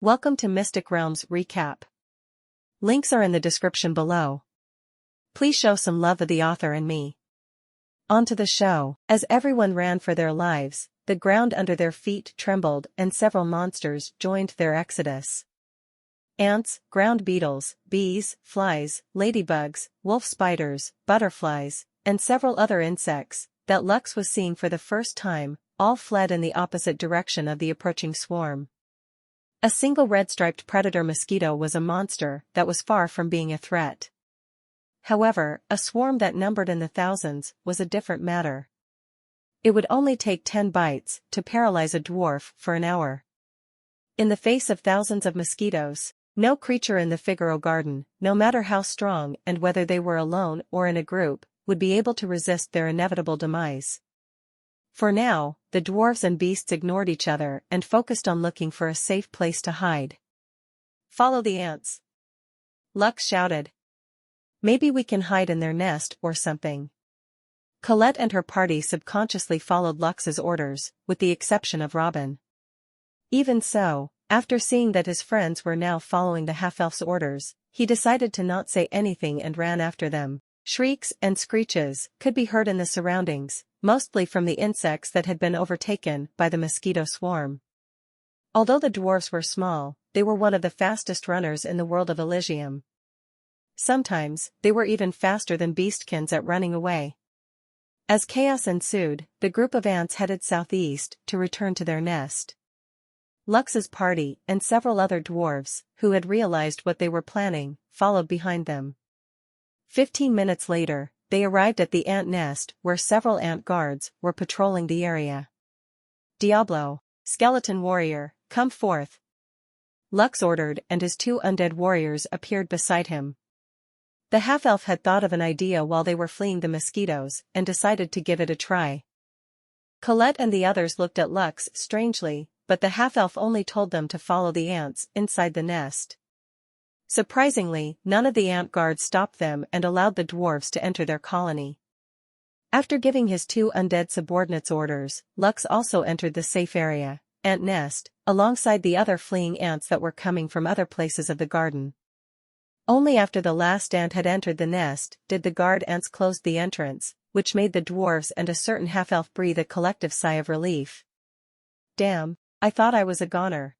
Welcome to Mystic Realms Recap. Links are in the description below. Please show some love of the author and me. On to the show. As everyone ran for their lives, the ground under their feet trembled and several monsters joined their exodus. Ants, ground beetles, bees, flies, ladybugs, wolf spiders, butterflies, and several other insects that Lux was seeing for the first time, all fled in the opposite direction of the approaching swarm. A single red-striped predator mosquito was a monster that was far from being a threat. However, a swarm that numbered in the thousands was a different matter. It would only take 10 bites to paralyze a dwarf for an hour. In the face of thousands of mosquitoes, no creature in the Figaro garden, no matter how strong and whether they were alone or in a group, would be able to resist their inevitable demise. For now, the dwarves and beasts ignored each other and focused on looking for a safe place to hide. "Follow the ants," Lux shouted. "Maybe we can hide in their nest or something." Colette and her party subconsciously followed Lux's orders, with the exception of Robin. Even so, after seeing that his friends were now following the half-elf's orders, he decided to not say anything and ran after them. Shrieks and screeches could be heard in the surroundings, mostly from the insects that had been overtaken by the mosquito swarm. Although the dwarves were small, they were one of the fastest runners in the world of Elysium. Sometimes, they were even faster than beastkins at running away. As chaos ensued, the group of ants headed southeast to return to their nest. Lux's party and several other dwarves, who had realized what they were planning, followed behind them. 15 minutes later, they arrived at the ant nest where several ant guards were patrolling the area. "Diablo, skeleton warrior, come forth," Lux ordered, and his 2 undead warriors appeared beside him. The half-elf had thought of an idea while they were fleeing the mosquitoes and decided to give it a try. Colette and the others looked at Lux strangely, but the half-elf only told them to follow the ants inside the nest. Surprisingly, none of the ant guards stopped them and allowed the dwarves to enter their colony. After giving his 2 undead subordinates orders, Lux also entered the safe area, ant nest, alongside the other fleeing ants that were coming from other places of the garden. Only after the last ant had entered the nest did the guard ants close the entrance, which made the dwarves and a certain half-elf breathe a collective sigh of relief. "Damn, I thought I was a goner."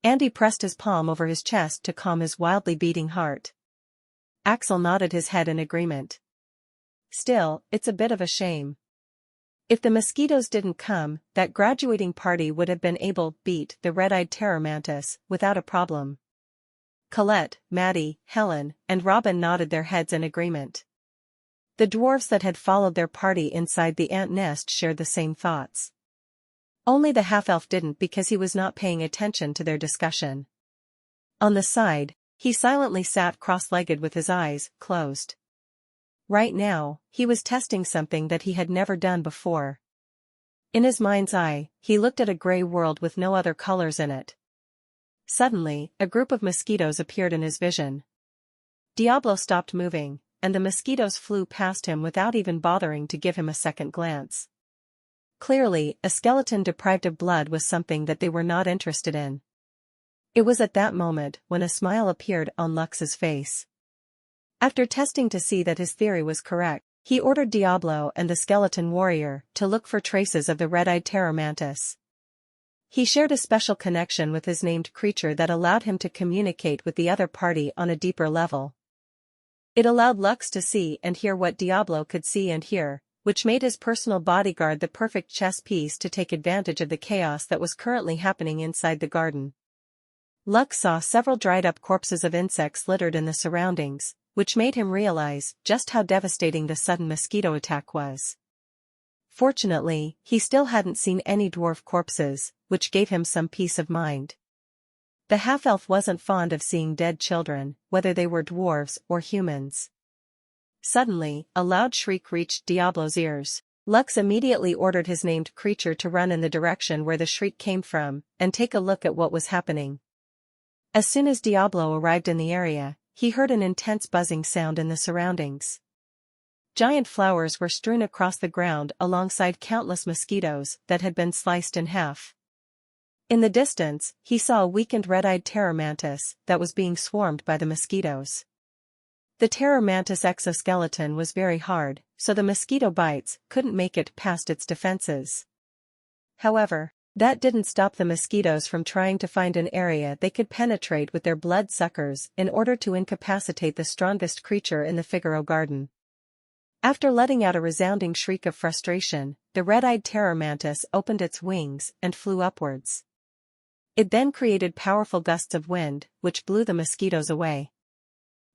Andy pressed his palm over his chest to calm his wildly beating heart. Axel nodded his head in agreement. "Still, it's a bit of a shame. If the mosquitoes didn't come, that graduating party would have been able to beat the red-eyed terror mantis without a problem." Colette, Maddie, Helen, and Robin nodded their heads in agreement. The dwarves that had followed their party inside the ant nest shared the same thoughts. Only the half-elf didn't because he was not paying attention to their discussion. On the side, he silently sat cross-legged with his eyes closed. Right now, he was testing something that he had never done before. In his mind's eye, he looked at a gray world with no other colors in it. Suddenly, a group of mosquitoes appeared in his vision. Diablo stopped moving, and the mosquitoes flew past him without even bothering to give him a second glance. Clearly, a skeleton deprived of blood was something that they were not interested in. It was at that moment when a smile appeared on Lux's face. After testing to see that his theory was correct, he ordered Diablo and the skeleton warrior to look for traces of the red-eyed terror mantis. He shared a special connection with his named creature that allowed him to communicate with the other party on a deeper level. It allowed Lux to see and hear what Diablo could see and hear, which made his personal bodyguard the perfect chess piece to take advantage of the chaos that was currently happening inside the garden. Lux saw several dried-up corpses of insects littered in the surroundings, which made him realize just how devastating the sudden mosquito attack was. Fortunately, he still hadn't seen any dwarf corpses, which gave him some peace of mind. The half-elf wasn't fond of seeing dead children, whether they were dwarves or humans. Suddenly, a loud shriek reached Diablo's ears. Lux immediately ordered his named creature to run in the direction where the shriek came from, and take a look at what was happening. As soon as Diablo arrived in the area, he heard an intense buzzing sound in the surroundings. Giant flowers were strewn across the ground alongside countless mosquitoes that had been sliced in half. In the distance, he saw a weakened red-eyed terror mantis that was being swarmed by the mosquitoes. The terror mantis exoskeleton was very hard, so the mosquito bites couldn't make it past its defenses. However, that didn't stop the mosquitoes from trying to find an area they could penetrate with their blood suckers in order to incapacitate the strongest creature in the Figaro garden. After letting out a resounding shriek of frustration, the red-eyed terror mantis opened its wings and flew upwards. It then created powerful gusts of wind, which blew the mosquitoes away.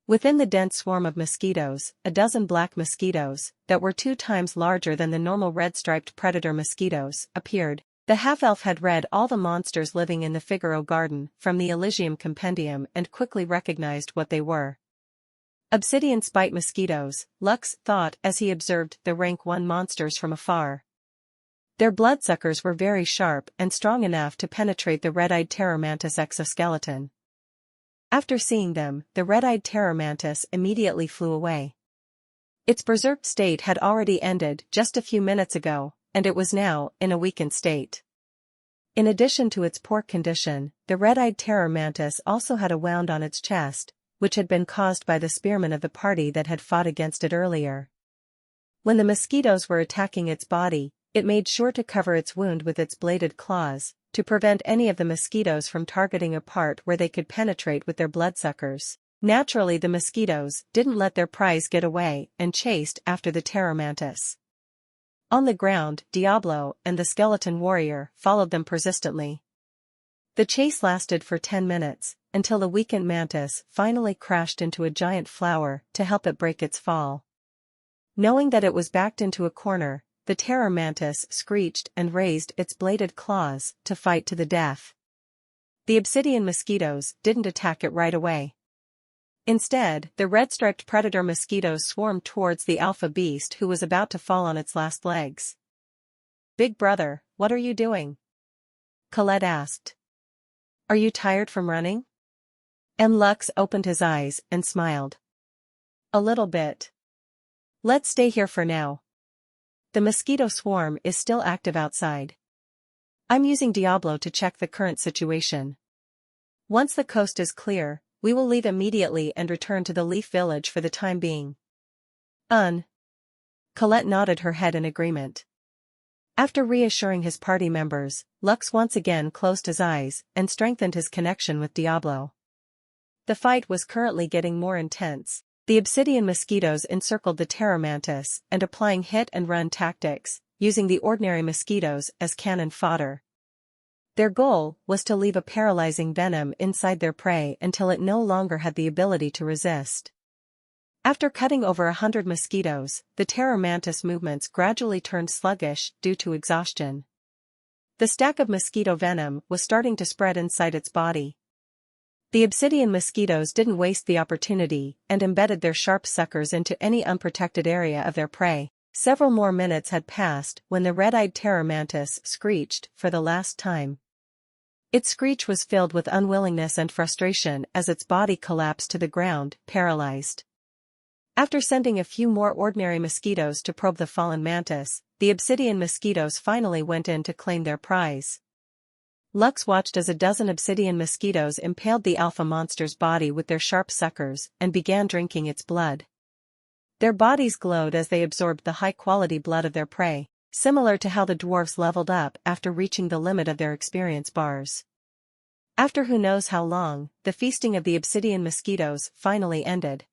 Within the dense swarm of mosquitoes, a dozen black mosquitoes, that were 2 times larger than the normal red-striped predator mosquitoes, appeared. The half-elf had read all the monsters living in the Figaro garden from the Elysium Compendium and quickly recognized what they were. Obsidian spite mosquitoes, Lux thought as he observed the rank 1 monsters from afar. Their bloodsuckers were very sharp and strong enough to penetrate the red-eyed terror mantis exoskeleton. After seeing them, the red-eyed terror mantis immediately flew away. Its berserk state had already ended just a few minutes ago, and it was now in a weakened state. In addition to its poor condition, the red-eyed terror mantis also had a wound on its chest, which had been caused by the spearmen of the party that had fought against it earlier. When the mosquitoes were attacking its body, it made sure to cover its wound with its bladed claws, to prevent any of the mosquitoes from targeting a part where they could penetrate with their bloodsuckers. Naturally, the mosquitoes didn't let their prize get away and chased after the terror mantis. On the ground, Diablo and the skeleton warrior followed them persistently. The chase lasted for 10 minutes, until the weakened mantis finally crashed into a giant flower to help it break its fall. Knowing that it was backed into a corner, the terror mantis screeched and raised its bladed claws to fight to the death. The obsidian mosquitoes didn't attack it right away. Instead, the red-striped predator mosquitoes swarmed towards the alpha beast who was about to fall on its last legs. "Big brother, what are you doing?" Colette asked. "Are you tired from running?" Lux opened his eyes and smiled. "A little bit. Let's stay here for now. The mosquito swarm is still active outside. I'm using Diablo to check the current situation. Once the coast is clear, we will leave immediately and return to the Leaf Village for the time being." Colette nodded her head in agreement. After reassuring his party members, Lux once again closed his eyes and strengthened his connection with Diablo. The fight was currently getting more intense. The obsidian mosquitoes encircled the terror mantis and applying hit-and-run tactics, using the ordinary mosquitoes as cannon fodder. Their goal was to leave a paralyzing venom inside their prey until it no longer had the ability to resist. After cutting over 100 mosquitoes, the terror mantis movements gradually turned sluggish due to exhaustion. The stack of mosquito venom was starting to spread inside its body. The obsidian mosquitoes didn't waste the opportunity and embedded their sharp suckers into any unprotected area of their prey. Several more minutes had passed when the red-eyed terror mantis screeched for the last time. Its screech was filled with unwillingness and frustration as its body collapsed to the ground, paralyzed. After sending a few more ordinary mosquitoes to probe the fallen mantis, the obsidian mosquitoes finally went in to claim their prize. Lux watched as a dozen obsidian mosquitoes impaled the alpha monster's body with their sharp suckers and began drinking its blood. Their bodies glowed as they absorbed the high-quality blood of their prey, similar to how the dwarfs leveled up after reaching the limit of their experience bars. After who knows how long, the feasting of the obsidian mosquitoes finally ended.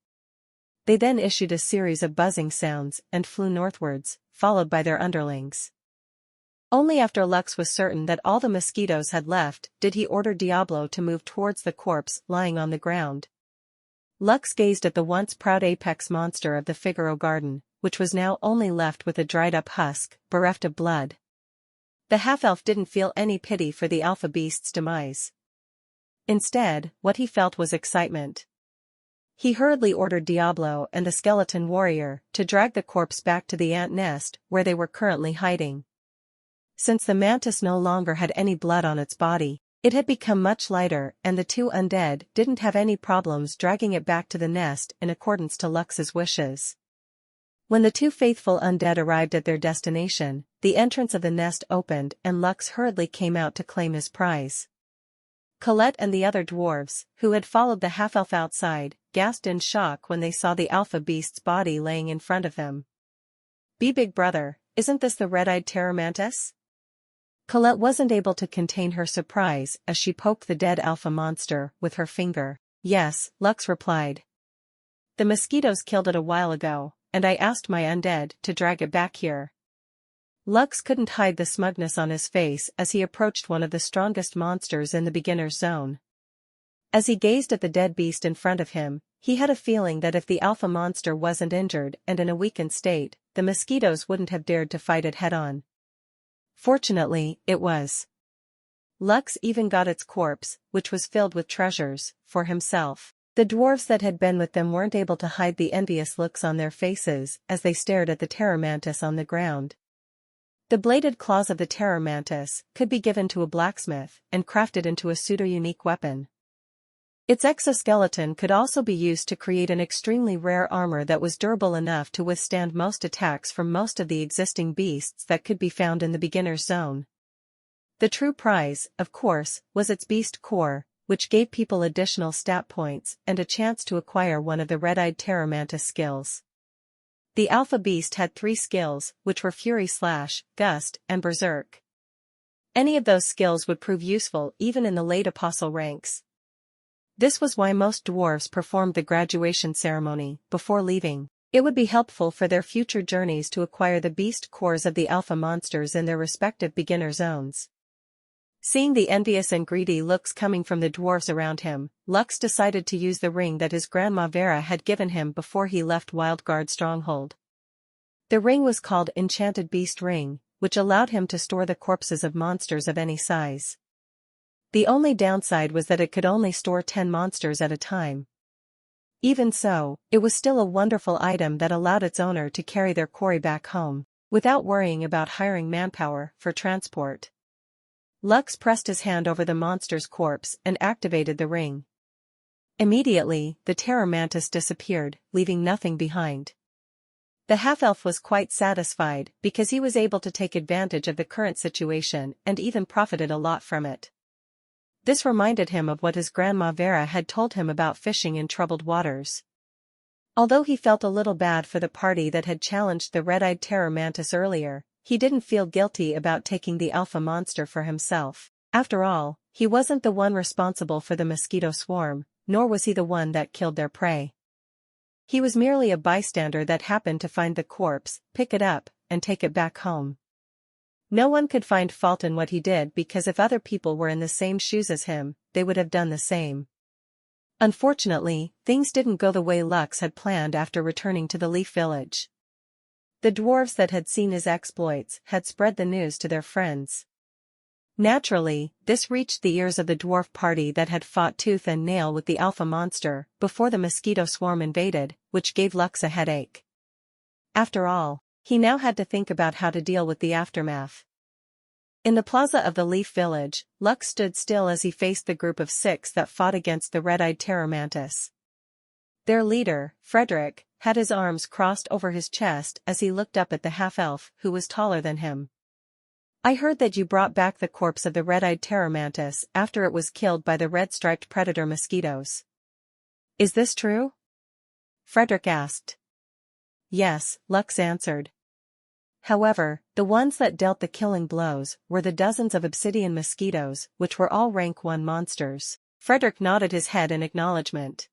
They then issued a series of buzzing sounds and flew northwards, followed by their underlings. Only after Lux was certain that all the mosquitoes had left did he order Diablo to move towards the corpse lying on the ground. Lux gazed at the once proud apex monster of the Figaro garden, which was now only left with a dried-up husk, bereft of blood. The half-elf didn't feel any pity for the alpha beast's demise. Instead, what he felt was excitement. He hurriedly ordered Diablo and the skeleton warrior to drag the corpse back to the ant nest where they were currently hiding. Since the mantis no longer had any blood on its body, it had become much lighter and the two undead didn't have any problems dragging it back to the nest in accordance to Lux's wishes. When the two faithful undead arrived at their destination, the entrance of the nest opened and Lux hurriedly came out to claim his prize. Colette and the other dwarves, who had followed the half-elf outside, gasped in shock when they saw the alpha beast's body laying in front of them. Big brother, isn't this the red-eyed terror mantis? Colette wasn't able to contain her surprise as she poked the dead alpha monster with her finger. Yes, Lux replied. The mosquitoes killed it a while ago, and I asked my undead to drag it back here. Lux couldn't hide the smugness on his face as he approached one of the strongest monsters in the beginner's zone. As he gazed at the dead beast in front of him, he had a feeling that if the alpha monster wasn't injured and in a weakened state, the mosquitoes wouldn't have dared to fight it head-on. Fortunately, it was. Lux even got its corpse, which was filled with treasures, for himself. The dwarves that had been with them weren't able to hide the envious looks on their faces as they stared at the terror mantis on the ground. The bladed claws of the terror mantis could be given to a blacksmith and crafted into a pseudo-unique weapon. Its exoskeleton could also be used to create an extremely rare armor that was durable enough to withstand most attacks from most of the existing beasts that could be found in the beginner's zone. The true prize, of course, was its beast core, which gave people additional stat points and a chance to acquire one of the red-eyed terror mantis skills. The alpha beast had 3 skills, which were Fury Slash, Gust, and Berserk. Any of those skills would prove useful even in the late apostle ranks. This was why most dwarves performed the graduation ceremony before leaving. It would be helpful for their future journeys to acquire the beast cores of the alpha monsters in their respective beginner zones. Seeing the envious and greedy looks coming from the dwarves around him, Lux decided to use the ring that his grandma Vera had given him before he left Wildguard Stronghold. The ring was called Enchanted Beast Ring, which allowed him to store the corpses of monsters of any size. The only downside was that it could only store 10 monsters at a time. Even so, it was still a wonderful item that allowed its owner to carry their quarry back home, without worrying about hiring manpower for transport. Lux pressed his hand over the monster's corpse and activated the ring. Immediately, the terror mantis disappeared, leaving nothing behind. The half-elf was quite satisfied because he was able to take advantage of the current situation and even profited a lot from it. This reminded him of what his grandma Vera had told him about fishing in troubled waters. Although he felt a little bad for the party that had challenged the red-eyed terror mantis earlier, he didn't feel guilty about taking the alpha monster for himself. After all, he wasn't the one responsible for the mosquito swarm, nor was he the one that killed their prey. He was merely a bystander that happened to find the corpse, pick it up, and take it back home. No one could find fault in what he did because if other people were in the same shoes as him, they would have done the same. Unfortunately, things didn't go the way Lux had planned after returning to the Leaf Village. The dwarves that had seen his exploits had spread the news to their friends. Naturally, this reached the ears of the dwarf party that had fought tooth and nail with the alpha monster before the mosquito swarm invaded, which gave Lux a headache. After all, he now had to think about how to deal with the aftermath. In the plaza of the Leaf Village, Lux stood still as he faced the group of 6 that fought against the red-eyed terror mantis. Their leader, Frederick, had his arms crossed over his chest as he looked up at the half-elf who was taller than him. I heard that you brought back the corpse of the red-eyed terror mantis after it was killed by the red-striped predator mosquitoes. Is this true? Frederick asked. Yes, Lux answered. However, the ones that dealt the killing blows were the dozens of obsidian mosquitoes, which were all rank 1 monsters. Frederick nodded his head in acknowledgement.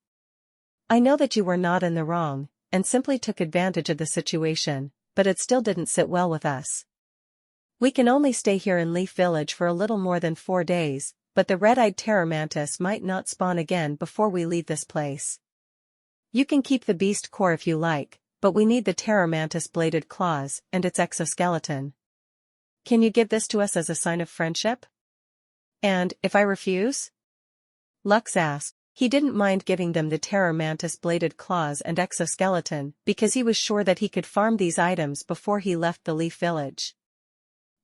I know that you were not in the wrong, and simply took advantage of the situation, but it still didn't sit well with us. We can only stay here in Leaf Village for a little more than 4 days, but the red-eyed terror mantis might not spawn again before we leave this place. You can keep the beast core if you like, but we need the terror mantis bladed claws and its exoskeleton. Can you give this to us as a sign of friendship? And, if I refuse? Lux asked. He didn't mind giving them the terror mantis bladed claws and exoskeleton because he was sure that he could farm these items before he left the Leaf Village.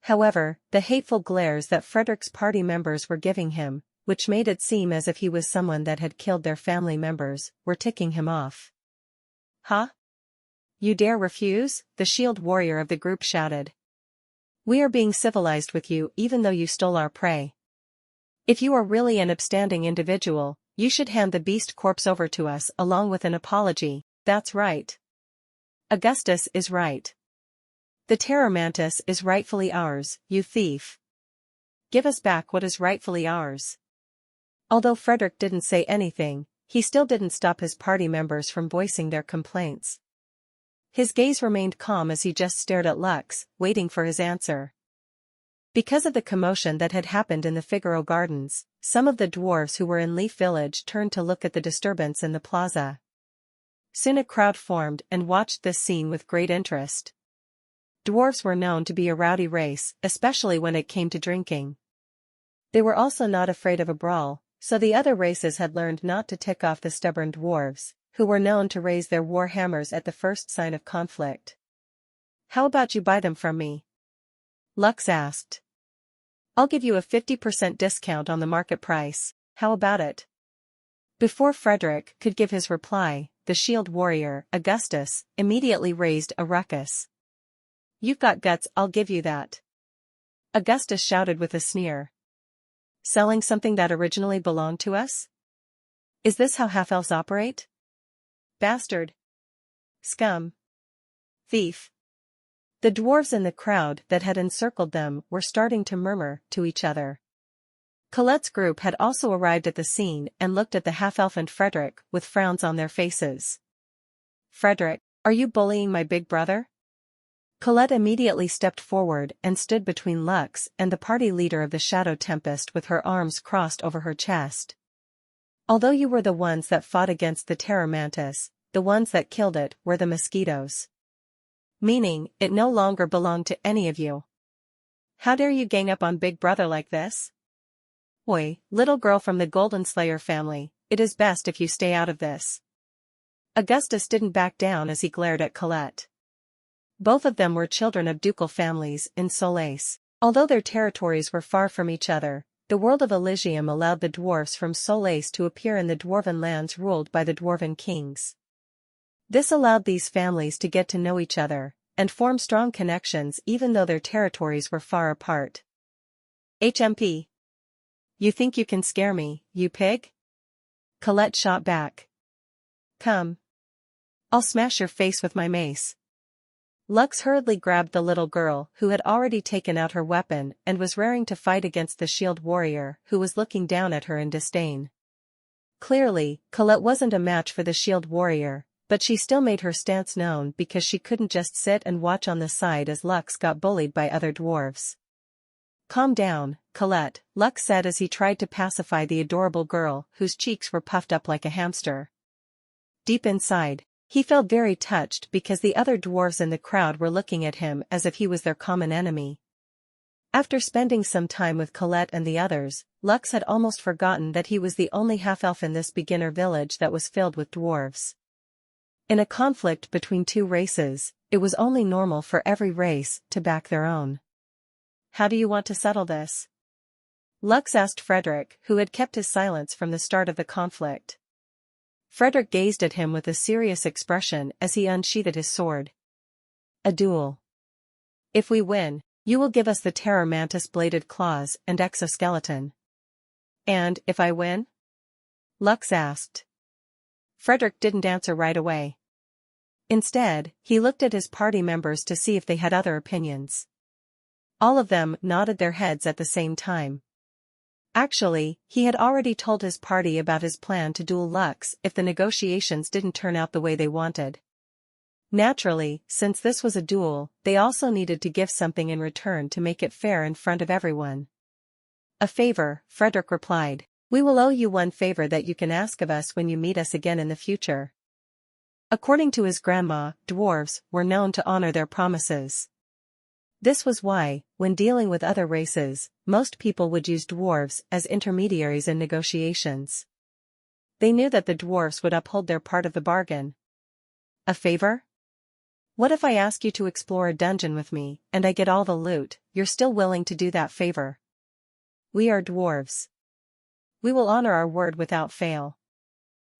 However, the hateful glares that Frederick's party members were giving him, which made it seem as if he was someone that had killed their family members, were ticking him off. Huh? You dare refuse? The shield warrior of the group shouted. We are being civilized with you even though you stole our prey. If you are really an upstanding individual, you should hand the beast corpse over to us along with an apology. That's right. Augustus is right. The terror mantis is rightfully ours, you thief. Give us back what is rightfully ours. Although Frederick didn't say anything, he still didn't stop his party members from voicing their complaints. His gaze remained calm as he just stared at Lux, waiting for his answer. Because of the commotion that had happened in the Figaro Gardens, some of the dwarves who were in Leaf Village turned to look at the disturbance in the plaza. Soon a crowd formed and watched this scene with great interest. Dwarves were known to be a rowdy race, especially when it came to drinking. They were also not afraid of a brawl, so the other races had learned not to tick off the stubborn dwarves, who were known to raise their war hammers at the first sign of conflict. How about you buy them from me? Lux asked. I'll give you a 50% discount on the market price, how about it? Before Frederick could give his reply, the shield warrior, Augustus, immediately raised a ruckus. You've got guts, I'll give you that. Augustus shouted with a sneer. Selling something that originally belonged to us? Is this how half-elves operate? Bastard. Scum. Thief. The dwarves in the crowd that had encircled them were starting to murmur to each other. Colette's group had also arrived at the scene and looked at the half-elf and Frederick with frowns on their faces. Frederick, are you bullying my big brother? Colette immediately stepped forward and stood between Lux and the party leader of the Shadow Tempest with her arms crossed over her chest. Although you were the ones that fought against the terror mantis, the ones that killed it were the mosquitoes. Meaning, it no longer belonged to any of you. How dare you gang up on Big Brother like this? Oi, little girl from the Golden Slayer family, it is best if you stay out of this. Augustus didn't back down as he glared at Colette. Both of them were children of ducal families in Solais. Although their territories were far from each other, the world of Elysium allowed the dwarfs from Solais to appear in the dwarven lands ruled by the dwarven kings. This allowed these families to get to know each other, and form strong connections even though their territories were far apart. HMP. You think you can scare me, you pig? Colette shot back. Come. I'll smash your face with my mace. Lux hurriedly grabbed the little girl who had already taken out her weapon and was raring to fight against the shield warrior who was looking down at her in disdain. Clearly, Colette wasn't a match for the shield warrior, but she still made her stance known because she couldn't just sit and watch on the side as Lux got bullied by other dwarves. Calm down, Colette, Lux said as he tried to pacify the adorable girl whose cheeks were puffed up like a hamster. Deep inside, he felt very touched because the other dwarves in the crowd were looking at him as if he was their common enemy. After spending some time with Colette and the others, Lux had almost forgotten that he was the only half-elf in this beginner village that was filled with dwarves. In a conflict between two races, it was only normal for every race to back their own. How do you want to settle this? Lux asked Frederick, who had kept his silence from the start of the conflict. Frederick gazed at him with a serious expression as he unsheathed his sword. A duel. If we win, you will give us the terror mantis bladed claws and exoskeleton. And if I win? Lux asked. Frederick didn't answer right away. Instead, he looked at his party members to see if they had other opinions. All of them nodded their heads at the same time. Actually, he had already told his party about his plan to duel Lux if the negotiations didn't turn out the way they wanted. Naturally, since this was a duel, they also needed to give something in return to make it fair in front of everyone. A favor, Frederick replied. We will owe you one favor that you can ask of us when you meet us again in the future. According to his grandma, dwarves were known to honor their promises. This was why, when dealing with other races, most people would use dwarves as intermediaries in negotiations. They knew that the dwarves would uphold their part of the bargain. A favor? What if I ask you to explore a dungeon with me, and I get all the loot? You're still willing to do that favor? We are dwarves. We will honor our word without fail.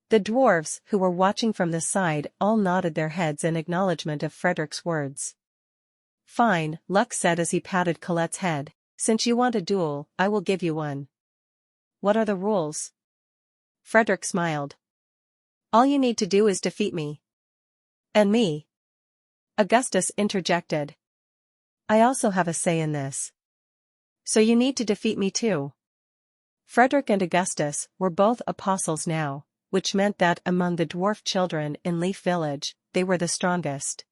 The dwarves, who were watching from the side, all nodded their heads in acknowledgement of Frederick's words. Fine, Lux said as he patted Colette's head. Since you want a duel, I will give you one. What are the rules? Frederick smiled. All you need to do is defeat me. And me? Augustus interjected. I also have a say in this. So you need to defeat me too. Frederick and Augustus were both apostles now, which meant that among the dwarf children in Leaf Village, they were the strongest.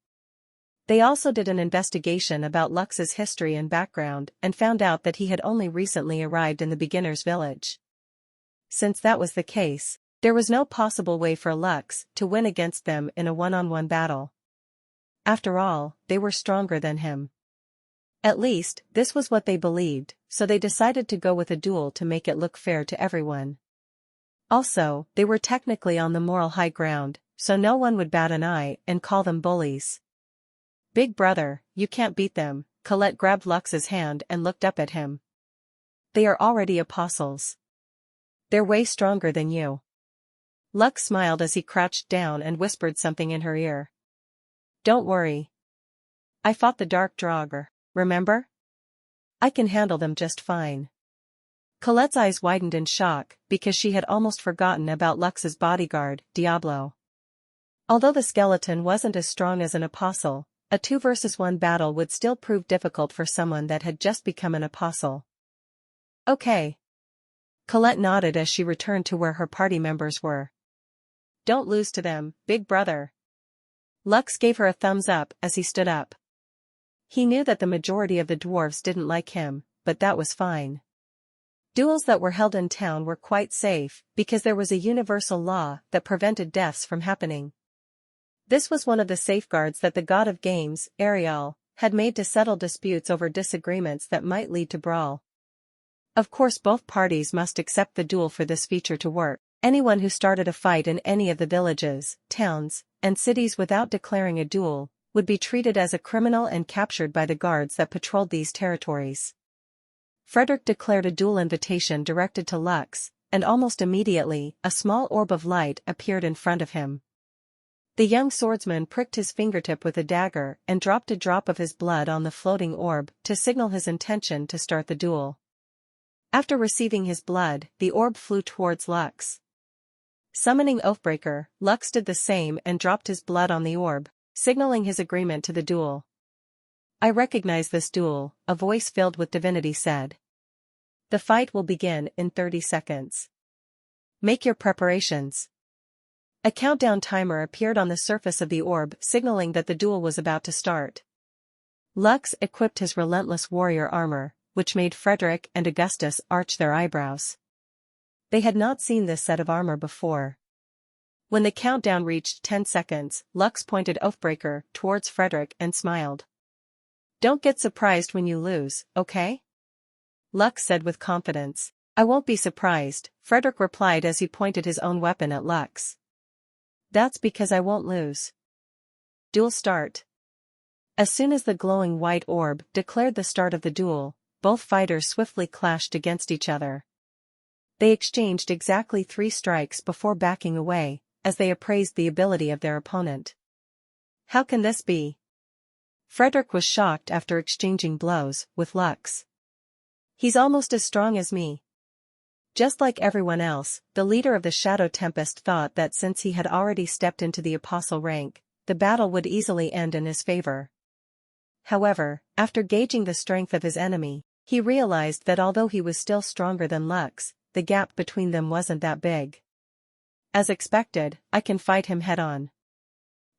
They also did an investigation about Lux's history and background and found out that he had only recently arrived in the beginner's village. Since that was the case, there was no possible way for Lux to win against them in a one-on-one battle. After all, they were stronger than him. At least, this was what they believed, so they decided to go with a duel to make it look fair to everyone. Also, they were technically on the moral high ground, so no one would bat an eye and call them bullies. Big brother, you can't beat them, Colette grabbed Lux's hand and looked up at him. They are already apostles. They're way stronger than you. Lux smiled as he crouched down and whispered something in her ear. Don't worry. I fought the Dark Draugr, remember? I can handle them just fine. Colette's eyes widened in shock, because she had almost forgotten about Lux's bodyguard, Diablo. Although the skeleton wasn't as strong as an apostle, a 2-versus-1 battle would still prove difficult for someone that had just become an apostle. Okay. Colette nodded as she returned to where her party members were. Don't lose to them, big brother. Lux gave her a thumbs up as he stood up. He knew that the majority of the dwarves didn't like him, but that was fine. Duels that were held in town were quite safe, because there was a universal law that prevented deaths from happening. This was one of the safeguards that the god of games, Ariel, had made to settle disputes over disagreements that might lead to brawl. Of course, both parties must accept the duel for this feature to work. Anyone who started a fight in any of the villages, towns, and cities without declaring a duel would be treated as a criminal and captured by the guards that patrolled these territories. Frederick declared a duel invitation directed to Lux, and almost immediately, a small orb of light appeared in front of him. The young swordsman pricked his fingertip with a dagger and dropped a drop of his blood on the floating orb to signal his intention to start the duel. After receiving his blood, the orb flew towards Lux. Summoning Oathbreaker, Lux did the same and dropped his blood on the orb, signaling his agreement to the duel. I recognize this duel, a voice filled with divinity said. The fight will begin in 30 seconds. Make your preparations. A countdown timer appeared on the surface of the orb, signaling that the duel was about to start. Lux equipped his relentless warrior armor, which made Frederick and Augustus arch their eyebrows. They had not seen this set of armor before. When the countdown reached 10 seconds, Lux pointed Oathbreaker towards Frederick and smiled. Don't get surprised when you lose, okay? Lux said with confidence. I won't be surprised, Frederick replied as he pointed his own weapon at Lux. That's because I won't lose. Duel start. As soon as the glowing white orb declared the start of the duel, both fighters swiftly clashed against each other. They exchanged exactly 3 strikes before backing away, as they appraised the ability of their opponent. How can this be? Frederick was shocked after exchanging blows with Lux. He's almost as strong as me. Just like everyone else, the leader of the Shadow Tempest thought that since he had already stepped into the apostle rank, the battle would easily end in his favor. However, after gauging the strength of his enemy, he realized that although he was still stronger than Lux, the gap between them wasn't that big. As expected, I can fight him head-on.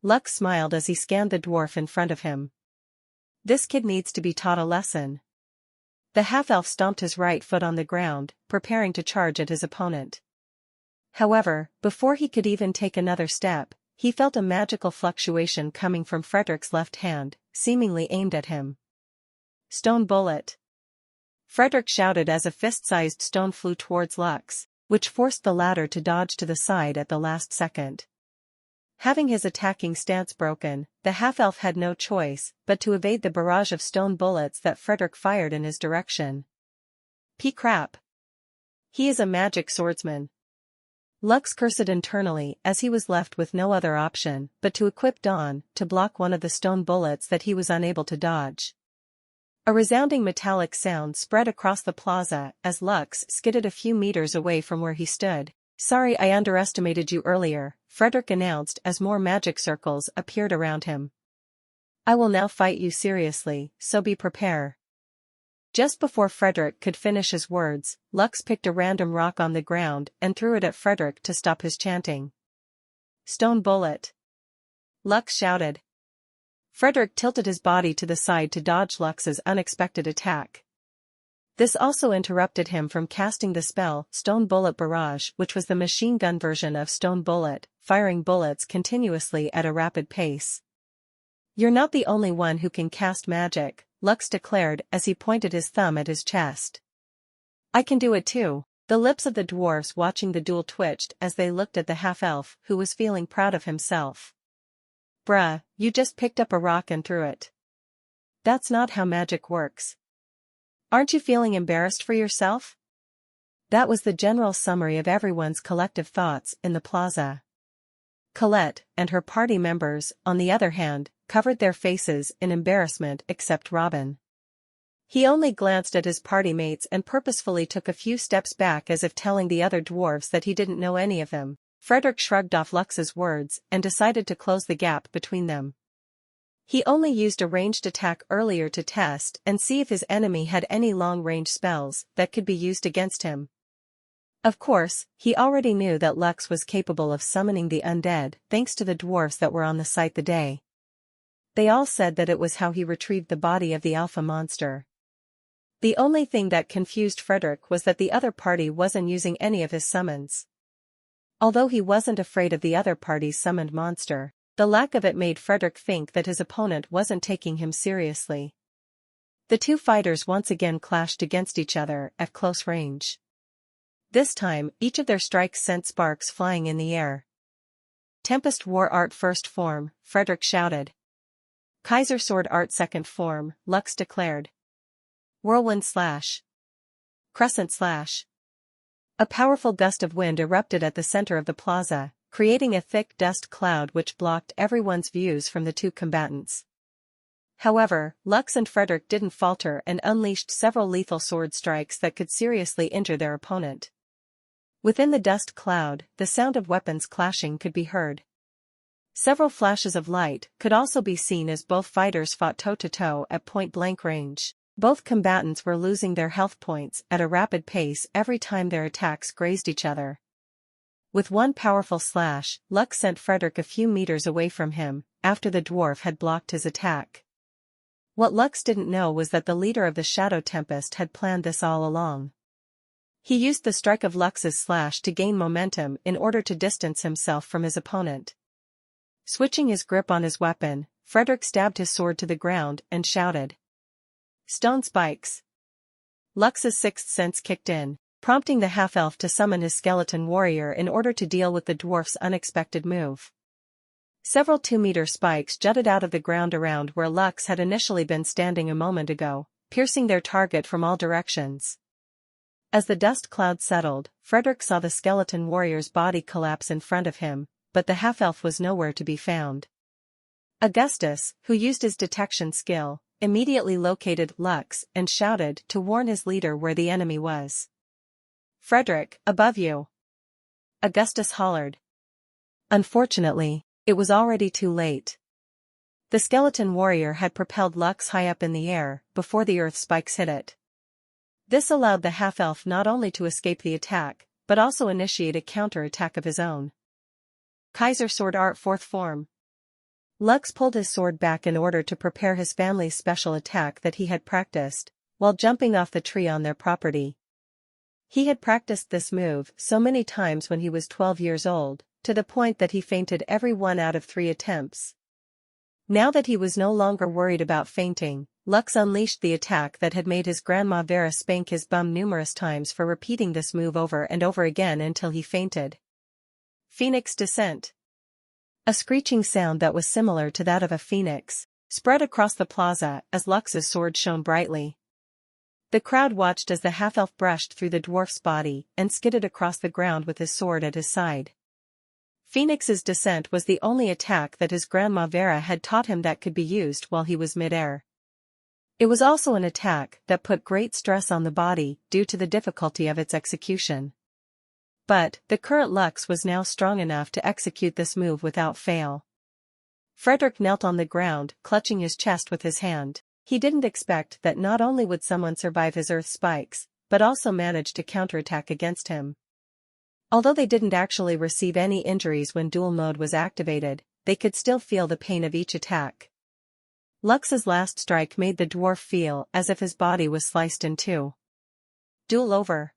Lux smiled as he scanned the dwarf in front of him. This kid needs to be taught a lesson. The half-elf stomped his right foot on the ground, preparing to charge at his opponent. However, before he could even take another step, he felt a magical fluctuation coming from Frederick's left hand, seemingly aimed at him. Stone bullet. Frederick shouted as a fist-sized stone flew towards Lux, which forced the latter to dodge to the side at the last second. Having his attacking stance broken, the half-elf had no choice but to evade the barrage of stone bullets that Frederick fired in his direction. Crap. He is a magic swordsman. Lux cursed internally as he was left with no other option but to equip Dawn to block one of the stone bullets that he was unable to dodge. A resounding metallic sound spread across the plaza as Lux skidded a few meters away from where he stood. "Sorry, I underestimated you earlier," Frederick announced as more magic circles appeared around him. "I will now fight you seriously, so be prepared." Just before Frederick could finish his words, Lux picked a random rock on the ground and threw it at Frederick to stop his chanting. "Stone bullet!" Lux shouted. Frederick tilted his body to the side to dodge Lux's unexpected attack. This also interrupted him from casting the spell Stone Bullet Barrage, which was the machine gun version of Stone Bullet, firing bullets continuously at a rapid pace. "You're not the only one who can cast magic," Lux declared as he pointed his thumb at his chest. "I can do it too." The lips of the dwarfs watching the duel twitched as they looked at the half-elf who was feeling proud of himself. "Bruh, you just picked up a rock and threw it. That's not how magic works. Aren't you feeling embarrassed for yourself?" That was the general summary of everyone's collective thoughts in the plaza. Colette and her party members, on the other hand, covered their faces in embarrassment except Robin. He only glanced at his party mates and purposefully took a few steps back as if telling the other dwarves that he didn't know any of them. Frederick shrugged off Lux's words and decided to close the gap between them. He only used a ranged attack earlier to test and see if his enemy had any long-range spells that could be used against him. Of course, he already knew that Lux was capable of summoning the undead thanks to the dwarves that were on the site the day. They all said that it was how he retrieved the body of the alpha monster. The only thing that confused Frederick was that the other party wasn't using any of his summons. Although he wasn't afraid of the other party's summoned monster, the lack of it made Frederick think that his opponent wasn't taking him seriously. The two fighters once again clashed against each other at close range. This time, each of their strikes sent sparks flying in the air. "Tempest War Art First Form," Frederick shouted. "Kaiser Sword Art Second Form," Lux declared. "Whirlwind Slash. Crescent Slash." A powerful gust of wind erupted at the center of the plaza, creating a thick dust cloud which blocked everyone's views from the two combatants. However, Lux and Frederick didn't falter and unleashed several lethal sword strikes that could seriously injure their opponent. Within the dust cloud, the sound of weapons clashing could be heard. Several flashes of light could also be seen as both fighters fought toe-to-toe at point-blank range. Both combatants were losing their health points at a rapid pace every time their attacks grazed each other. With one powerful slash, Lux sent Frederick a few meters away from him, after the dwarf had blocked his attack. What Lux didn't know was that the leader of the Shadow Tempest had planned this all along. He used the strike of Lux's slash to gain momentum in order to distance himself from his opponent. Switching his grip on his weapon, Frederick stabbed his sword to the ground and shouted, "Stone spikes!" Lux's sixth sense kicked in, prompting the half-elf to summon his skeleton warrior in order to deal with the dwarf's unexpected move. Several 2-meter spikes jutted out of the ground around where Lux had initially been standing a moment ago, piercing their target from all directions. As the dust cloud settled, Frederick saw the skeleton warrior's body collapse in front of him, but the half-elf was nowhere to be found. Augustus, who used his detection skill, immediately located Lux and shouted to warn his leader where the enemy was. "Frederick, above you!" Augustus hollered. Unfortunately, it was already too late. The skeleton warrior had propelled Lux high up in the air before the earth spikes hit it. This allowed the half-elf not only to escape the attack, but also initiate a counter-attack of his own. Kaiser Sword Art Fourth Form. Lux pulled his sword back in order to prepare his family's special attack that he had practiced, while jumping off the tree on their property. He had practiced this move so many times when he was 12 years old, to the point that he fainted every 1 out of 3 attempts. Now that he was no longer worried about fainting, Lux unleashed the attack that had made his grandma Vera spank his bum numerous times for repeating this move over and over again until he fainted. Phoenix Descent. A screeching sound that was similar to that of a phoenix spread across the plaza as Lux's sword shone brightly. The crowd watched as the half-elf brushed through the dwarf's body and skidded across the ground with his sword at his side. Phoenix's descent was the only attack that his grandma Vera had taught him that could be used while he was mid-air. It was also an attack that put great stress on the body due to the difficulty of its execution. But, the current Lux was now strong enough to execute this move without fail. Frederick knelt on the ground, clutching his chest with his hand. He didn't expect that not only would someone survive his earth spikes, but also manage to counterattack against him. Although they didn't actually receive any injuries when duel mode was activated, they could still feel the pain of each attack. Lux's last strike made the dwarf feel as if his body was sliced in two. Duel over.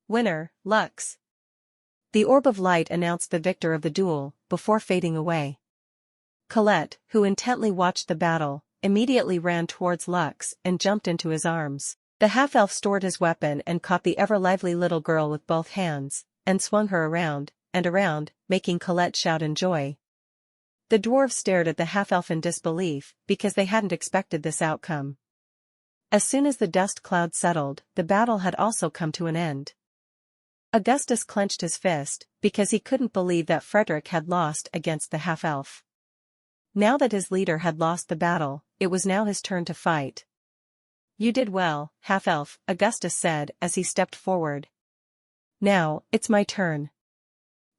Winner, Lux. The orb of light announced the victor of the duel, before fading away. Colette, who intently watched the battle, immediately ran towards Lux and jumped into his arms. The half-elf stored his weapon and caught the ever-lively little girl with both hands, and swung her around and around, making Colette shout in joy. The dwarves stared at the half-elf in disbelief, because they hadn't expected this outcome. As soon as the dust cloud settled, the battle had also come to an end. Augustus clenched his fist, because he couldn't believe that Frederick had lost against the half-elf. Now that his leader had lost the battle, it was now his turn to fight. "You did well, half-elf," Augustus said as he stepped forward. "Now, it's my turn.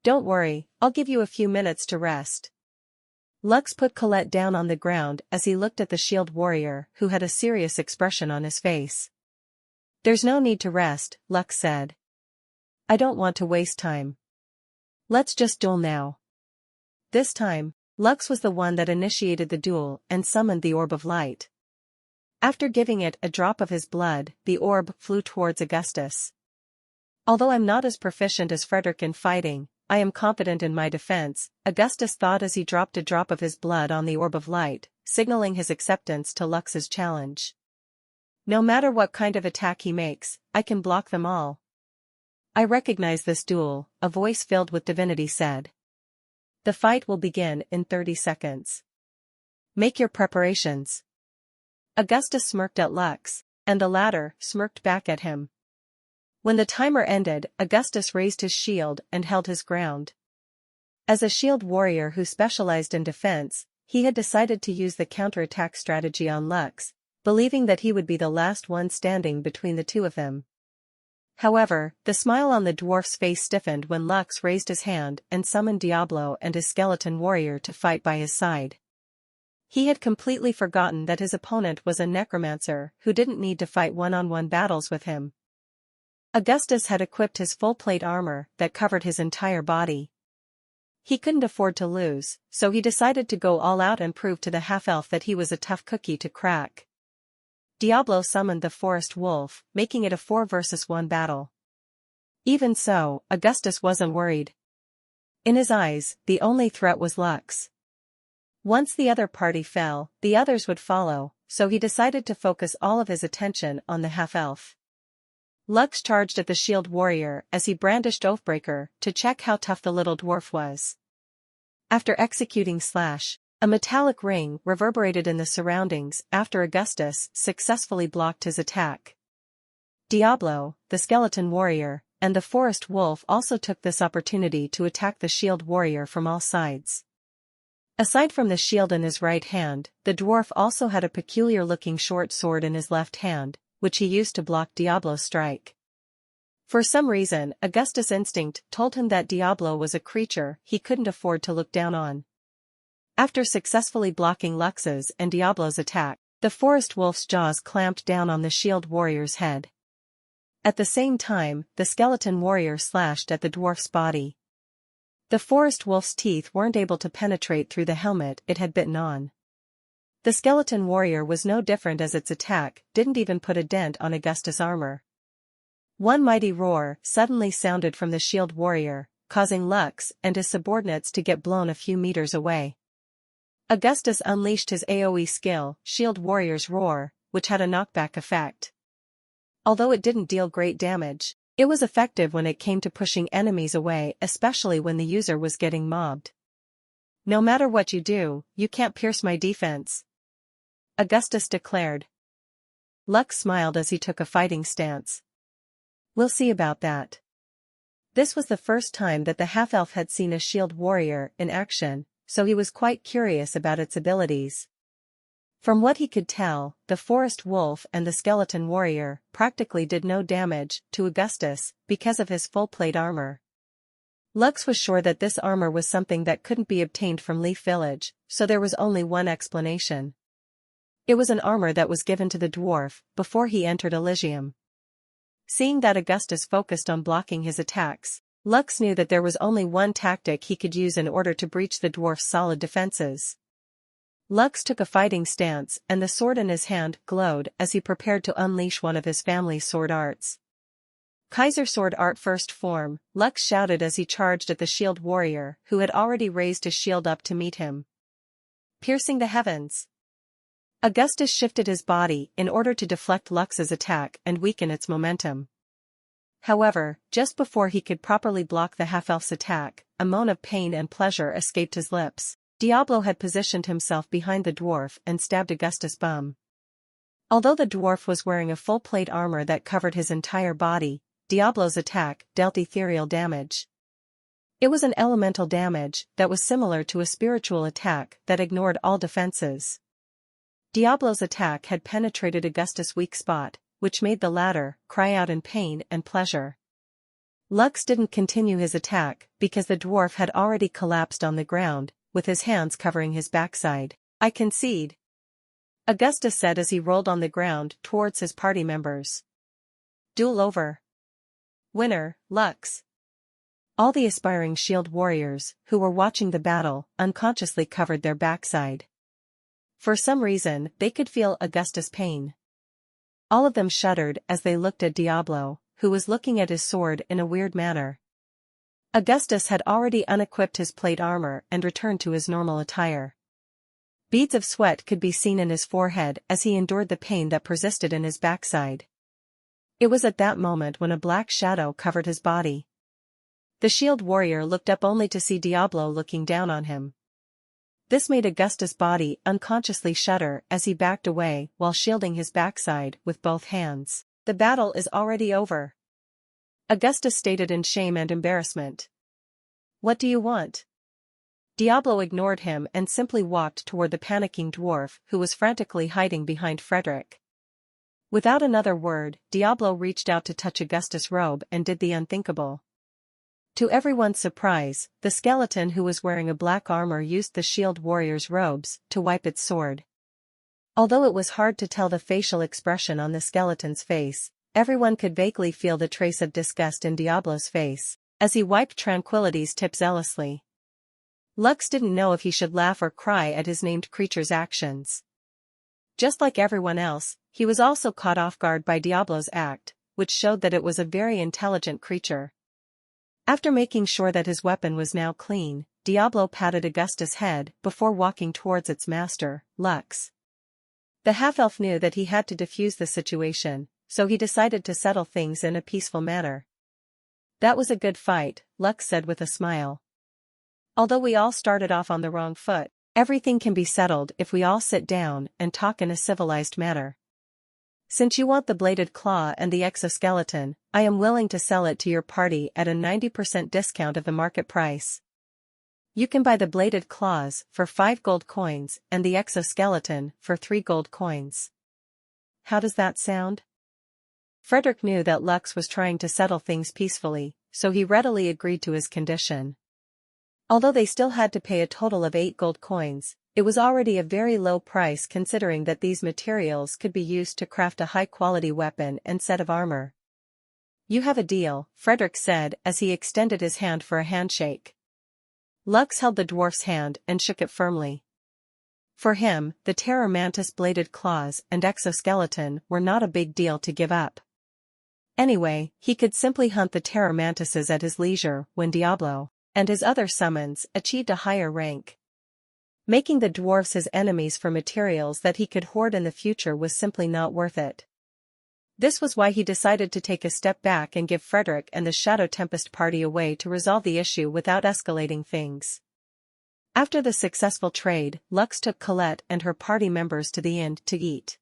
Don't worry, I'll give you a few minutes to rest." Lux put Colette down on the ground as he looked at the shield warrior who had a serious expression on his face. "There's no need to rest," Lux said. "I don't want to waste time. Let's just duel now." This time, Lux was the one that initiated the duel and summoned the orb of light. After giving it a drop of his blood, the orb flew towards Augustus. "Although I'm not as proficient as Frederick in fighting, I am confident in my defense," Augustus thought as he dropped a drop of his blood on the orb of light, signaling his acceptance to Lux's challenge. "No matter what kind of attack he makes, I can block them all." "I recognize this duel," a voice filled with divinity said. "The fight will begin in 30 seconds. Make your preparations." Augustus smirked at Lux, and the latter smirked back at him. When the timer ended, Augustus raised his shield and held his ground. As a shield warrior who specialized in defense, he had decided to use the counterattack strategy on Lux, believing that he would be the last one standing between the two of them. However, the smile on the dwarf's face stiffened when Lux raised his hand and summoned Diablo and his skeleton warrior to fight by his side. He had completely forgotten that his opponent was a necromancer who didn't need to fight one-on-one battles with him. Augustus had equipped his full plate armor that covered his entire body. He couldn't afford to lose, so he decided to go all out and prove to the half-elf that he was a tough cookie to crack. Diablo summoned the forest wolf, making it a 4-versus-1 battle. Even so, Augustus wasn't worried. In his eyes, the only threat was Lux. Once the other party fell, the others would follow, so he decided to focus all of his attention on the half-elf. Lux charged at the shield warrior as he brandished Oathbreaker to check how tough the little dwarf was. After executing Slash, a metallic ring reverberated in the surroundings after Augustus successfully blocked his attack. Diablo, the skeleton warrior, and the forest wolf also took this opportunity to attack the shield warrior from all sides. Aside from the shield in his right hand, the dwarf also had a peculiar-looking short sword in his left hand, which he used to block Diablo's strike. For some reason, Augustus' instinct told him that Diablo was a creature he couldn't afford to look down on. After successfully blocking Lux's and Diablo's attack, the forest wolf's jaws clamped down on the shield warrior's head. At the same time, the skeleton warrior slashed at the dwarf's body. The forest wolf's teeth weren't able to penetrate through the helmet it had bitten on. The skeleton warrior was no different as its attack didn't even put a dent on Augustus' armor. One mighty roar suddenly sounded from the shield warrior, causing Lux and his subordinates to get blown a few meters away. Augustus unleashed his AoE skill, Shield Warrior's Roar, which had a knockback effect. Although it didn't deal great damage, it was effective when it came to pushing enemies away, especially when the user was getting mobbed. "No matter what you do, you can't pierce my defense," Augustus declared. Lux smiled as he took a fighting stance. We'll see about that. This was the first time that the half-elf had seen a shield warrior in action, so he was quite curious about its abilities. From what he could tell, the forest wolf and the skeleton warrior practically did no damage to Augustus because of his full plate armor. Lux was sure that this armor was something that couldn't be obtained from Leaf Village, so there was only one explanation. It was an armor that was given to the dwarf before he entered Elysium. Seeing that Augustus focused on blocking his attacks, Lux knew that there was only one tactic he could use in order to breach the dwarf's solid defenses. Lux took a fighting stance and the sword in his hand glowed as he prepared to unleash one of his family's sword arts. Kaiser Sword Art First Form, Lux shouted as he charged at the shield warrior who had already raised his shield up to meet him. Piercing the heavens. Augustus shifted his body in order to deflect Lux's attack and weaken its momentum. However, just before he could properly block the half-elf's attack, a moan of pain and pleasure escaped his lips. Diablo had positioned himself behind the dwarf and stabbed Augustus' bum. Although the dwarf was wearing a full plate armor that covered his entire body, Diablo's attack dealt ethereal damage. It was an elemental damage that was similar to a spiritual attack that ignored all defenses. Diablo's attack had penetrated Augustus' weak spot, which made the latter cry out in pain and pleasure. Lux didn't continue his attack because the dwarf had already collapsed on the ground, with his hands covering his backside. I concede, Augustus said as he rolled on the ground towards his party members. Duel over. Winner, Lux. All the aspiring shield warriors who were watching the battle unconsciously covered their backside. For some reason, they could feel Augustus' pain. All of them shuddered as they looked at Diablo, who was looking at his sword in a weird manner. Augustus had already unequipped his plate armor and returned to his normal attire. Beads of sweat could be seen in his forehead as he endured the pain that persisted in his backside. It was at that moment when a black shadow covered his body. The shield warrior looked up only to see Diablo looking down on him. This made Augustus' body unconsciously shudder as he backed away while shielding his backside with both hands. The battle is already over, Augustus stated in shame and embarrassment. What do you want? Diablo ignored him and simply walked toward the panicking dwarf who was frantically hiding behind Frederick. Without another word, Diablo reached out to touch Augustus' robe and did the unthinkable. To everyone's surprise, the skeleton who was wearing a black armor used the shield warrior's robes to wipe its sword. Although it was hard to tell the facial expression on the skeleton's face, everyone could vaguely feel the trace of disgust in Diablo's face, as he wiped Tranquility's tip zealously. Lux didn't know if he should laugh or cry at his named creature's actions. Just like everyone else, he was also caught off guard by Diablo's act, which showed that it was a very intelligent creature. After making sure that his weapon was now clean, Diablo patted Augustus' head before walking towards its master, Lux. The half-elf knew that he had to defuse the situation, so he decided to settle things in a peaceful manner. That was a good fight, Lux said with a smile. Although we all started off on the wrong foot, everything can be settled if we all sit down and talk in a civilized manner. Since you want the bladed claw and the exoskeleton, I am willing to sell it to your party at a 90% discount of the market price. You can buy the bladed claws for 5 gold coins and the exoskeleton for 3 gold coins. How does that sound? Frederick knew that Lux was trying to settle things peacefully, so he readily agreed to his condition. Although they still had to pay a total of 8 gold coins, it was already a very low price considering that these materials could be used to craft a high-quality weapon and set of armor. You have a deal, Frederick said as he extended his hand for a handshake. Lux held the dwarf's hand and shook it firmly. For him, the terror mantis bladed claws and exoskeleton were not a big deal to give up. Anyway, he could simply hunt the terror mantises at his leisure when Diablo and his other summons achieved a higher rank. Making the dwarves his enemies for materials that he could hoard in the future was simply not worth it. This was why he decided to take a step back and give Frederick and the Shadow Tempest party a way to resolve the issue without escalating things. After the successful trade, Lux took Colette and her party members to the inn to eat.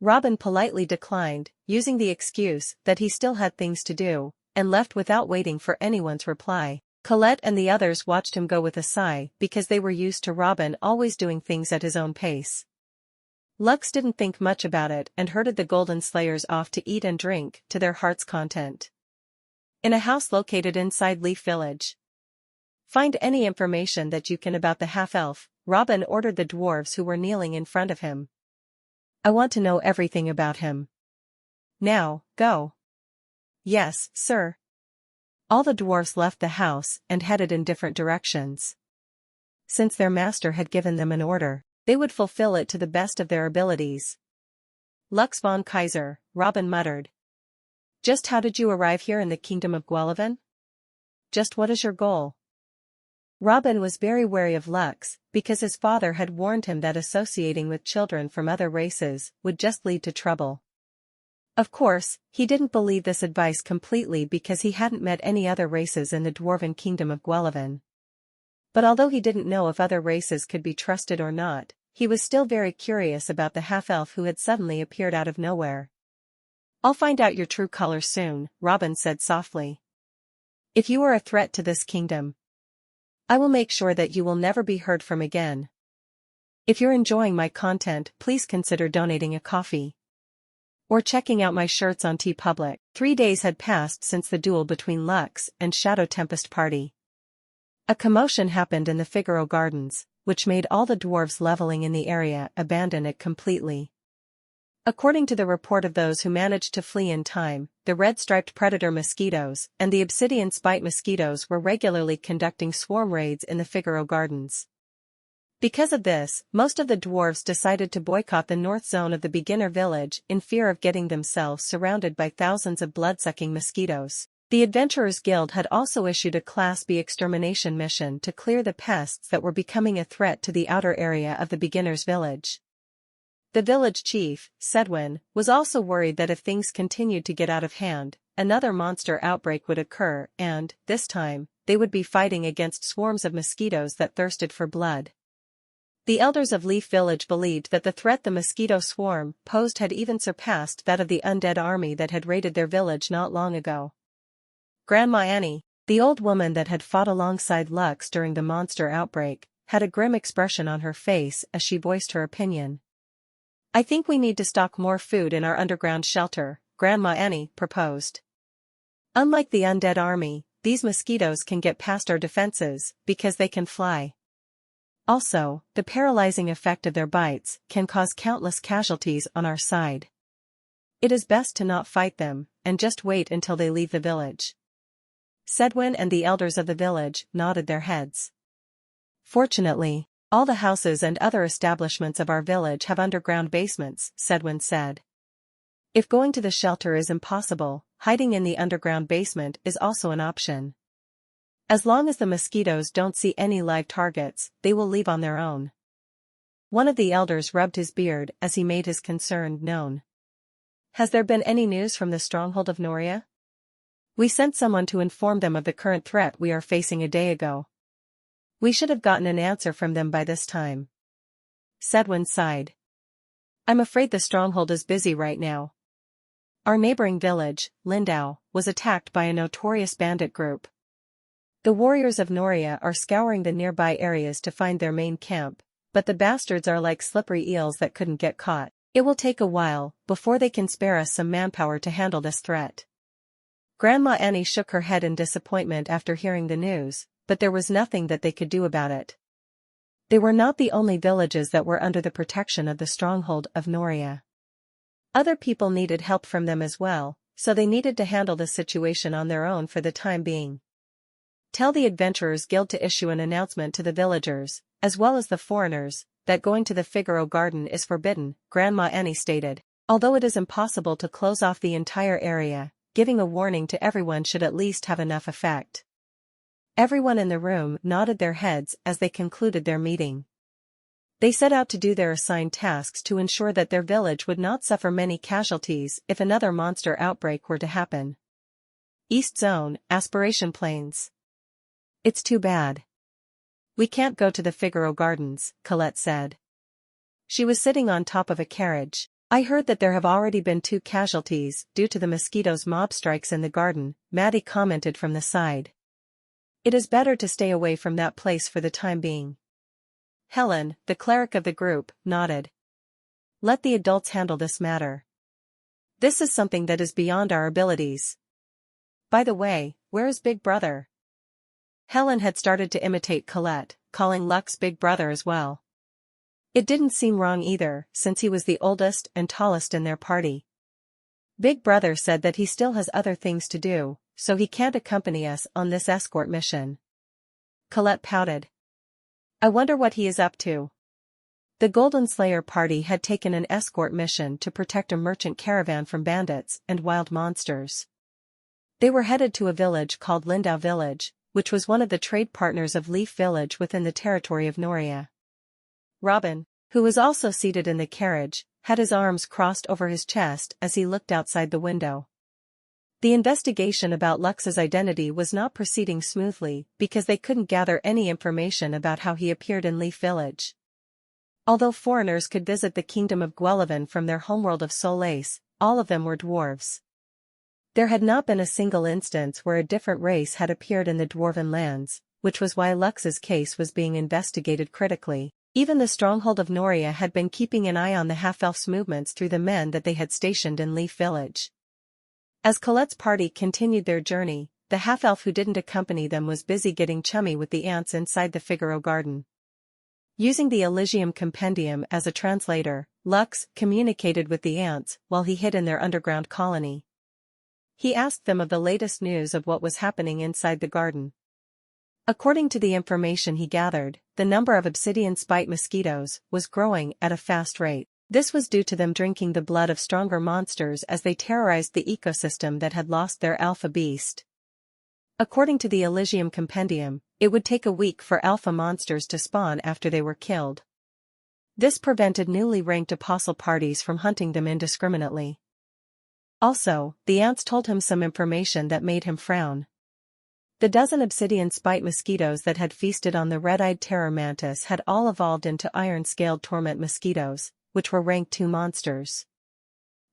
Robin politely declined, using the excuse that he still had things to do, and left without waiting for anyone's reply. Colette and the others watched him go with a sigh because they were used to Robin always doing things at his own pace. Lux didn't think much about it and herded the Golden Slayers off to eat and drink to their heart's content. In a house located inside Leaf Village. Find any information that you can about the half-elf, Robin ordered the dwarves who were kneeling in front of him. I want to know everything about him. Now, go. Yes, sir. All the dwarves left the house and headed in different directions. Since their master had given them an order, they would fulfill it to the best of their abilities. Lux von Kaiser, Robin muttered. Just how did you arrive here in the kingdom of Guelven? Just what is your goal? Robin was very wary of Lux, because his father had warned him that associating with children from other races would just lead to trouble. Of course, he didn't believe this advice completely because he hadn't met any other races in the dwarven kingdom of Guelven. But although he didn't know if other races could be trusted or not, he was still very curious about the half-elf who had suddenly appeared out of nowhere. I'll find out your true color soon, Robin said softly. If you are a threat to this kingdom, I will make sure that you will never be heard from again. If you're enjoying my content, please consider donating a coffee. Or checking out my shirts on TeePublic. 3 days had passed since the duel between Lux and Shadow Tempest Party. A commotion happened in the Figaro Gardens, which made all the dwarves leveling in the area abandon it completely. According to the report of those who managed to flee in time, the red-striped predator mosquitoes and the obsidian spite mosquitoes were regularly conducting swarm raids in the Figaro Gardens. Because of this, most of the dwarves decided to boycott the north zone of the beginner village in fear of getting themselves surrounded by thousands of blood-sucking mosquitoes. The Adventurers Guild had also issued a Class B extermination mission to clear the pests that were becoming a threat to the outer area of the beginner's village. The village chief, Sedwin, was also worried that if things continued to get out of hand, another monster outbreak would occur and, this time, they would be fighting against swarms of mosquitoes that thirsted for blood. The elders of Leaf Village believed that the threat the mosquito swarm posed had even surpassed that of the undead army that had raided their village not long ago. Grandma Annie, the old woman that had fought alongside Lux during the monster outbreak, had a grim expression on her face as she voiced her opinion. I think we need to stock more food in our underground shelter, Grandma Annie proposed. Unlike the undead army, these mosquitoes can get past our defenses because they can fly. Also, the paralyzing effect of their bites can cause countless casualties on our side. It is best to not fight them, and just wait until they leave the village. Sedwin and the elders of the village nodded their heads. Fortunately, all the houses and other establishments of our village have underground basements, Sedwin said. If going to the shelter is impossible, hiding in the underground basement is also an option. As long as the mosquitoes don't see any live targets, they will leave on their own. One of the elders rubbed his beard as he made his concern known. Has there been any news from the stronghold of Noria? We sent someone to inform them of the current threat we are facing a day ago. We should have gotten an answer from them by this time. Sedwin sighed. I'm afraid the stronghold is busy right now. Our neighboring village, Lindau, was attacked by a notorious bandit group. The warriors of Noria are scouring the nearby areas to find their main camp, but the bastards are like slippery eels that couldn't get caught. It will take a while before they can spare us some manpower to handle this threat. Grandma Annie shook her head in disappointment after hearing the news, but there was nothing that they could do about it. They were not the only villages that were under the protection of the stronghold of Noria. Other people needed help from them as well, so they needed to handle the situation on their own for the time being. Tell the Adventurers Guild to issue an announcement to the villagers, as well as the foreigners, that going to the Figaro Garden is forbidden, Grandma Annie stated. Although it is impossible to close off the entire area, giving a warning to everyone should at least have enough effect. Everyone in the room nodded their heads as they concluded their meeting. They set out to do their assigned tasks to ensure that their village would not suffer many casualties if another monster outbreak were to happen. East Zone, Aspiration Plains. It's too bad. We can't go to the Figaro Gardens, Colette said. She was sitting on top of a carriage, I heard that there have already been 2 casualties due to the mosquitoes' mob strikes in the garden, Maddie commented from the side. It is better to stay away from that place for the time being. Helen, the cleric of the group, nodded. Let the adults handle this matter. This is something that is beyond our abilities. By the way, where is Big Brother? Helen had started to imitate Colette, calling Lux Big Brother as well. It didn't seem wrong either, since he was the oldest and tallest in their party. Big Brother said that he still has other things to do, so he can't accompany us on this escort mission. Colette pouted. I wonder what he is up to. The Golden Slayer party had taken an escort mission to protect a merchant caravan from bandits and wild monsters. They were headed to a village called Lindau Village, which was one of the trade partners of Leaf Village within the territory of Noria. Robin, who was also seated in the carriage, had his arms crossed over his chest as he looked outside the window. The investigation about Lux's identity was not proceeding smoothly because they couldn't gather any information about how he appeared in Leaf Village. Although foreigners could visit the kingdom of Guelevin from their homeworld of Solais, all of them were dwarves. There had not been a single instance where a different race had appeared in the dwarven lands, which was why Lux's case was being investigated critically. Even the stronghold of Noria had been keeping an eye on the half-elf's movements through the men that they had stationed in Leaf Village. As Colette's party continued their journey, the half-elf who didn't accompany them was busy getting chummy with the ants inside the Figaro garden. Using the Elysium Compendium as a translator, Lux communicated with the ants while he hid in their underground colony. He asked them of the latest news of what was happening inside the garden. According to the information he gathered, the number of obsidian spite mosquitoes was growing at a fast rate. This was due to them drinking the blood of stronger monsters as they terrorized the ecosystem that had lost their alpha beast. According to the Elysium Compendium, it would take a week for alpha monsters to spawn after they were killed. This prevented newly ranked apostle parties from hunting them indiscriminately. Also, the ants told him some information that made him frown. The dozen obsidian spite mosquitoes that had feasted on the red-eyed terror mantis had all evolved into iron-scaled torment mosquitoes, which were rank 2 monsters.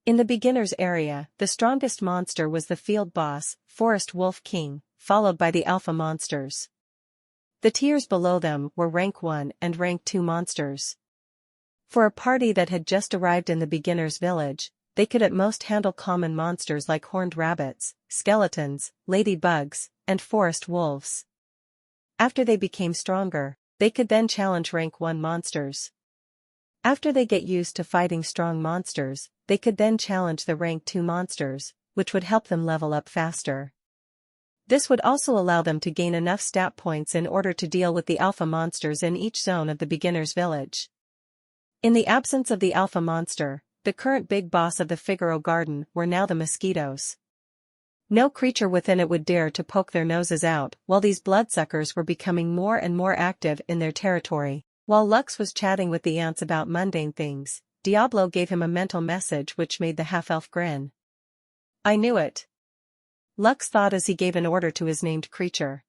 In the beginner's area, the strongest monster was the field boss, Forest Wolf King, followed by the alpha monsters. The tiers below them were rank 1 and rank 2 monsters. For a party that had just arrived in the beginner's village, they could at most handle common monsters like horned rabbits, skeletons, ladybugs, and forest wolves. After they became stronger, they could then challenge rank 1 monsters. After they get used to fighting strong monsters, they could then challenge the rank 2 monsters, which would help them level up faster. This would also allow them to gain enough stat points in order to deal with the alpha monsters in each zone of the beginner's village. In the absence of the alpha monster, the current big boss of the Figaro garden were now the mosquitoes. No creature within it would dare to poke their noses out while these bloodsuckers were becoming more and more active in their territory. While Lux was chatting with the ants about mundane things, Diablo gave him a mental message which made the half-elf grin. I knew it. Lux thought as he gave an order to his named creature.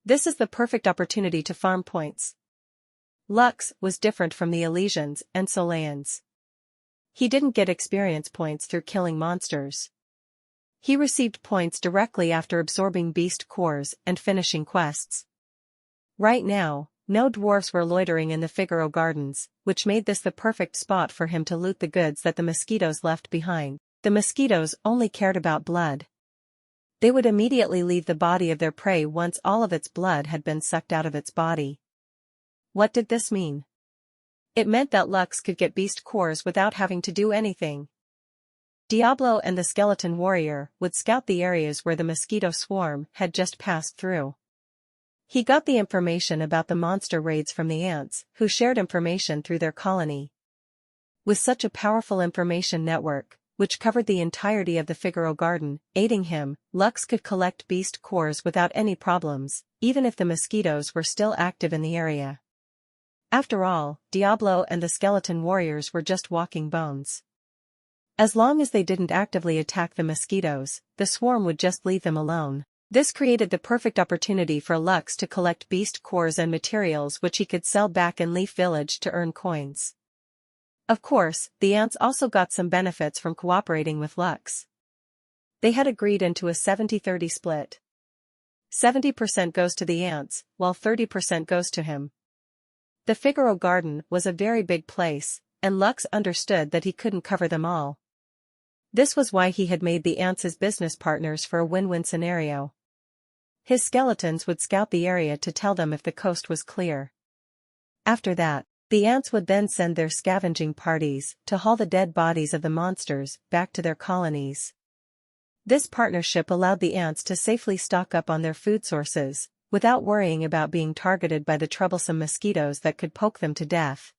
This is the perfect opportunity to farm points. Lux was different from the Elysians and Soleans. He didn't get experience points through killing monsters. He received points directly after absorbing beast cores and finishing quests. Right now, no dwarfs were loitering in the Figaro gardens, which made this the perfect spot for him to loot the goods that the mosquitoes left behind. The mosquitoes only cared about blood. They would immediately leave the body of their prey once all of its blood had been sucked out of its body. What did this mean? It meant that Lux could get beast cores without having to do anything. Diablo and the skeleton warrior would scout the areas where the mosquito swarm had just passed through. He got the information about the monster raids from the ants, who shared information through their colony. With such a powerful information network, which covered the entirety of the Figaro garden, aiding him, Lux could collect beast cores without any problems, even if the mosquitoes were still active in the area. After all, Diablo and the skeleton warriors were just walking bones. As long as they didn't actively attack the mosquitoes, the swarm would just leave them alone. This created the perfect opportunity for Lux to collect beast cores and materials which he could sell back in Leaf Village to earn coins. Of course, the ants also got some benefits from cooperating with Lux. They had agreed into a 70-30 split. 70% goes to the ants, while 30% goes to him. The Figaro Garden was a very big place, and Lux understood that he couldn't cover them all. This was why he had made the ants his business partners for a win-win scenario. His skeletons would scout the area to tell them if the coast was clear. After that, the ants would then send their scavenging parties to haul the dead bodies of the monsters back to their colonies. This partnership allowed the ants to safely stock up on their food sources, without worrying about being targeted by the troublesome mosquitoes that could poke them to death.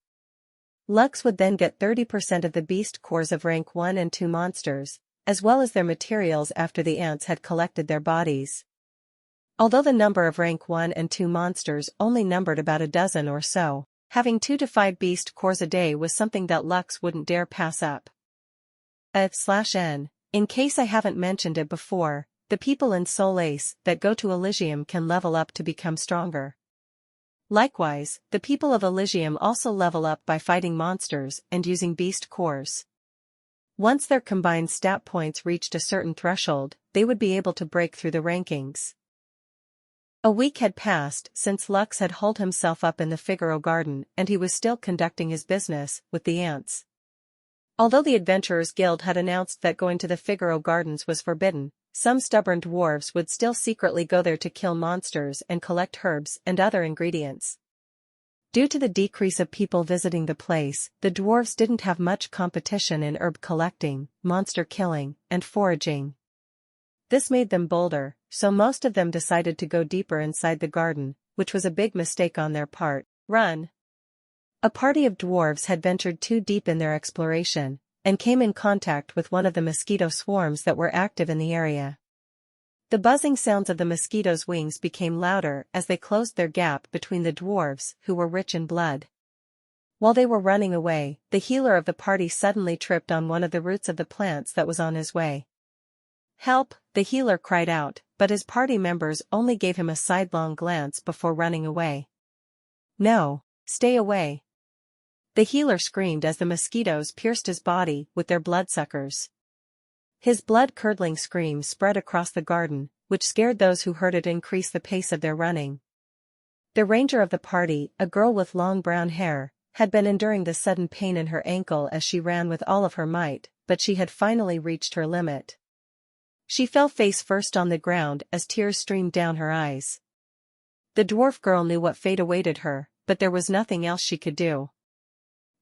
Lux would then get 30% of the beast cores of rank 1 and 2 monsters, as well as their materials after the ants had collected their bodies. Although the number of rank 1 and 2 monsters only numbered about a dozen or so, having 2 to 5 beast cores a day was something that Lux wouldn't dare pass up. In case I haven't mentioned it before, the people in Solais that go to Elysium can level up to become stronger. Likewise, the people of Elysium also level up by fighting monsters and using beast cores. Once their combined stat points reached a certain threshold, they would be able to break through the rankings. A week had passed since Lux had holed himself up in the Figaro Garden, and he was still conducting his business with the ants. Although the Adventurers Guild had announced that going to the Figaro Gardens was forbidden, some stubborn dwarves would still secretly go there to kill monsters and collect herbs and other ingredients. Due to the decrease of people visiting the place, the dwarves didn't have much competition in herb collecting, monster killing, and foraging. This made them bolder, so most of them decided to go deeper inside the garden, which was a big mistake on their part. Run! A party of dwarves had ventured too deep in their exploration, and came in contact with one of the mosquito swarms that were active in the area. The buzzing sounds of the mosquitoes' wings became louder as they closed their gap between the dwarves, who were rich in blood. While they were running away, the healer of the party suddenly tripped on one of the roots of the plants that was on his way. "Help!" the healer cried out, but his party members only gave him a sidelong glance before running away. "No, stay away!" the healer screamed as the mosquitoes pierced his body with their bloodsuckers. His blood-curdling scream spread across the garden, which scared those who heard it increase the pace of their running. The ranger of the party, a girl with long brown hair, had been enduring the sudden pain in her ankle as she ran with all of her might, but she had finally reached her limit. She fell face first on the ground as tears streamed down her eyes. The dwarf girl knew what fate awaited her, but there was nothing else she could do.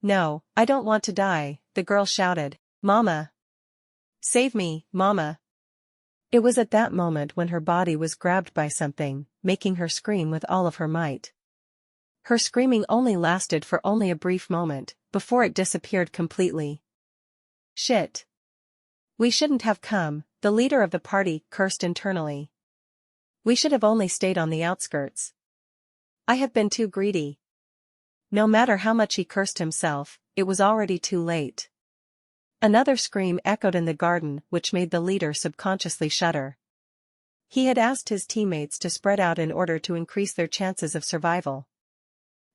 "No, I don't want to die," the girl shouted. "Mama! Save me, Mama!" It was at that moment when her body was grabbed by something, making her scream with all of her might. Her screaming only lasted for only a brief moment, before it disappeared completely. "Shit! We shouldn't have come," the leader of the party cursed internally. "We should have only stayed on the outskirts. I have been too greedy." No matter how much he cursed himself, it was already too late. Another scream echoed in the garden, which made the leader subconsciously shudder. He had asked his teammates to spread out in order to increase their chances of survival.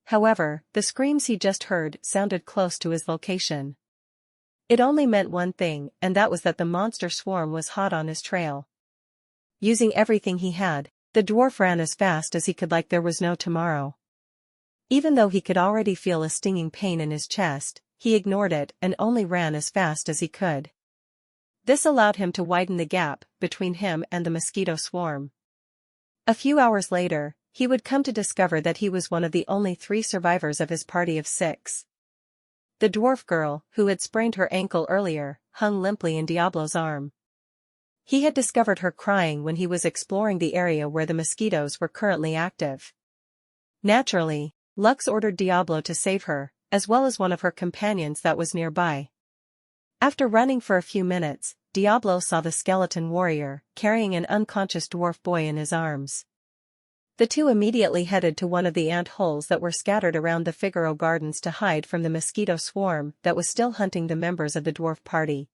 However, the screams he just heard sounded close to his location. It only meant one thing, and that was that the monster swarm was hot on his trail. Using everything he had, the dwarf ran as fast as he could like there was no tomorrow. Even though he could already feel a stinging pain in his chest, he ignored it and only ran as fast as he could. This allowed him to widen the gap between him and the mosquito swarm. A few hours later, he would come to discover that he was one of the only 3 survivors of his party of 6. The dwarf girl, who had sprained her ankle earlier, hung limply in Diablo's arm. He had discovered her crying when he was exploring the area where the mosquitoes were currently active. Naturally, Lux ordered Diablo to save her, as well as one of her companions that was nearby. After running for a few minutes, Diablo saw the skeleton warrior, carrying an unconscious dwarf boy in his arms. The two immediately headed to one of the ant holes that were scattered around the Figaro Gardens to hide from the mosquito swarm that was still hunting the members of the dwarf party.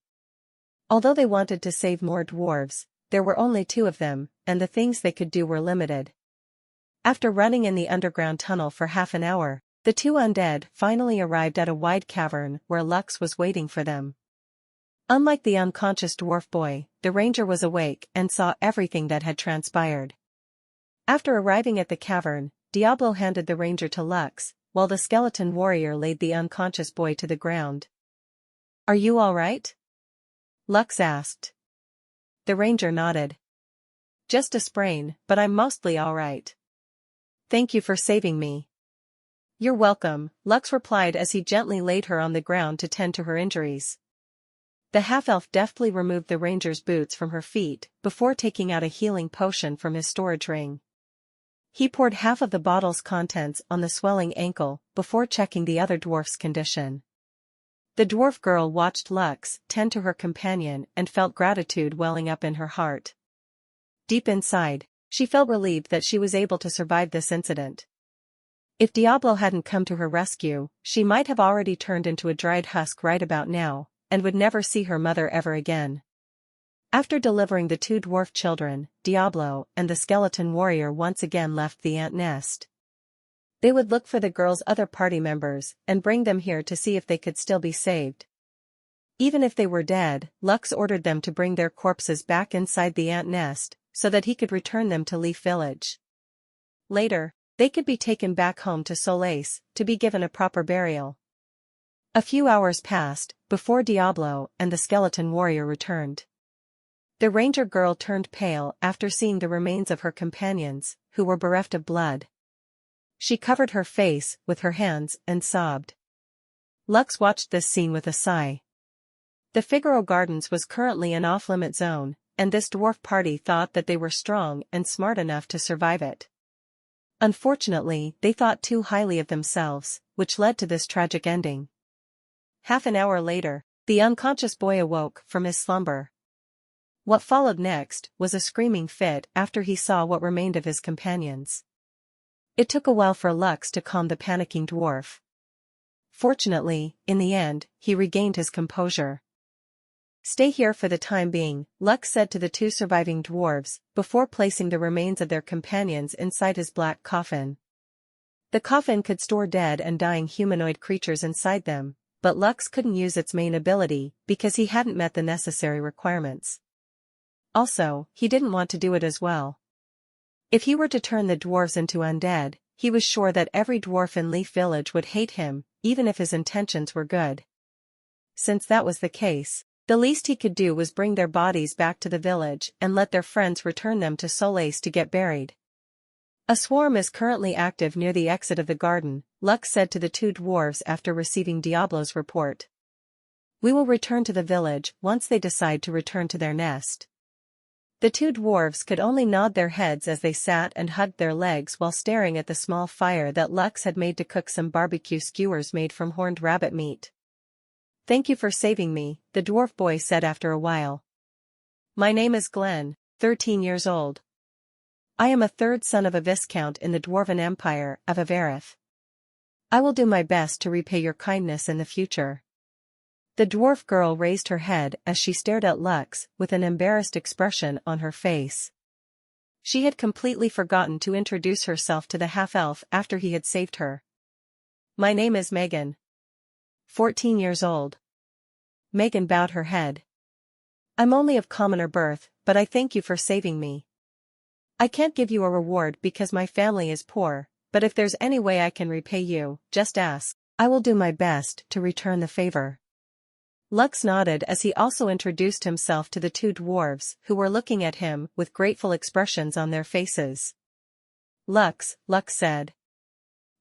Although they wanted to save more dwarves, there were only 2 of them, and the things they could do were limited. After running in the underground tunnel for half an hour, The two undead finally arrived at a wide cavern where Lux was waiting for them. Unlike the unconscious dwarf boy, the ranger was awake and saw everything that had transpired. After arriving at the cavern, Diablo handed the ranger to Lux, while the skeleton warrior laid the unconscious boy to the ground. "Are you all right?" Lux asked. The ranger nodded. "Just a sprain, but I'm mostly all right. Thank you for saving me." "You're welcome," Lux replied as he gently laid her on the ground to tend to her injuries. The half-elf deftly removed the ranger's boots from her feet before taking out a healing potion from his storage ring. He poured half of the bottle's contents on the swelling ankle before checking the other dwarf's condition. The dwarf girl watched Lux tend to her companion and felt gratitude welling up in her heart. Deep inside, she felt relieved that she was able to survive this incident. If Diablo hadn't come to her rescue, she might have already turned into a dried husk right about now, and would never see her mother ever again. After delivering the two dwarf children, Diablo and the skeleton warrior once again left the ant nest. They would look for the girl's other party members and bring them here to see if they could still be saved. Even if they were dead, Lux ordered them to bring their corpses back inside the ant nest, so that he could return them to Leaf Village. Later, they could be taken back home to Solais, to be given a proper burial. A few hours passed, before Diablo and the skeleton warrior returned. The ranger girl turned pale after seeing the remains of her companions, who were bereft of blood. She covered her face with her hands and sobbed. Lux watched this scene with a sigh. The Figaro Gardens was currently an off-limit zone, and this dwarf party thought that they were strong and smart enough to survive it. Unfortunately, they thought too highly of themselves, which led to this tragic ending. Half an hour later, the unconscious boy awoke from his slumber. What followed next was a screaming fit after he saw what remained of his companions. It took a while for Lux to calm the panicking dwarf. Fortunately, in the end, he regained his composure. "Stay here for the time being," Lux said to the two surviving dwarves, before placing the remains of their companions inside his black coffin. The coffin could store dead and dying humanoid creatures inside them, but Lux couldn't use its main ability because he hadn't met the necessary requirements. Also, he didn't want to do it as well. If he were to turn the dwarves into undead, he was sure that every dwarf in Leaf Village would hate him, even if his intentions were good. Since that was the case, the least he could do was bring their bodies back to the village and let their friends return them to Solais to get buried. "A swarm is currently active near the exit of the garden," Lux said to the two dwarves after receiving Diablo's report. "We will return to the village once they decide to return to their nest." The two dwarves could only nod their heads as they sat and hugged their legs while staring at the small fire that Lux had made to cook some barbecue skewers made from horned rabbit meat. "Thank you for saving me," the dwarf boy said after a while. "My name is Glenn, 13 years old. I am a third son of a viscount in the Dwarven Empire of Avarith. I will do my best to repay your kindness in the future." The dwarf girl raised her head as she stared at Lux with an embarrassed expression on her face. She had completely forgotten to introduce herself to the half-elf after he had saved her. "My name is Megan. 14 years old." Megan bowed her head. "I'm only of commoner birth, but I thank you for saving me. I can't give you a reward because my family is poor, but if there's any way I can repay you, just ask. I will do my best to return the favor." Lux nodded as he also introduced himself to the two dwarves who were looking at him with grateful expressions on their faces. Lux said.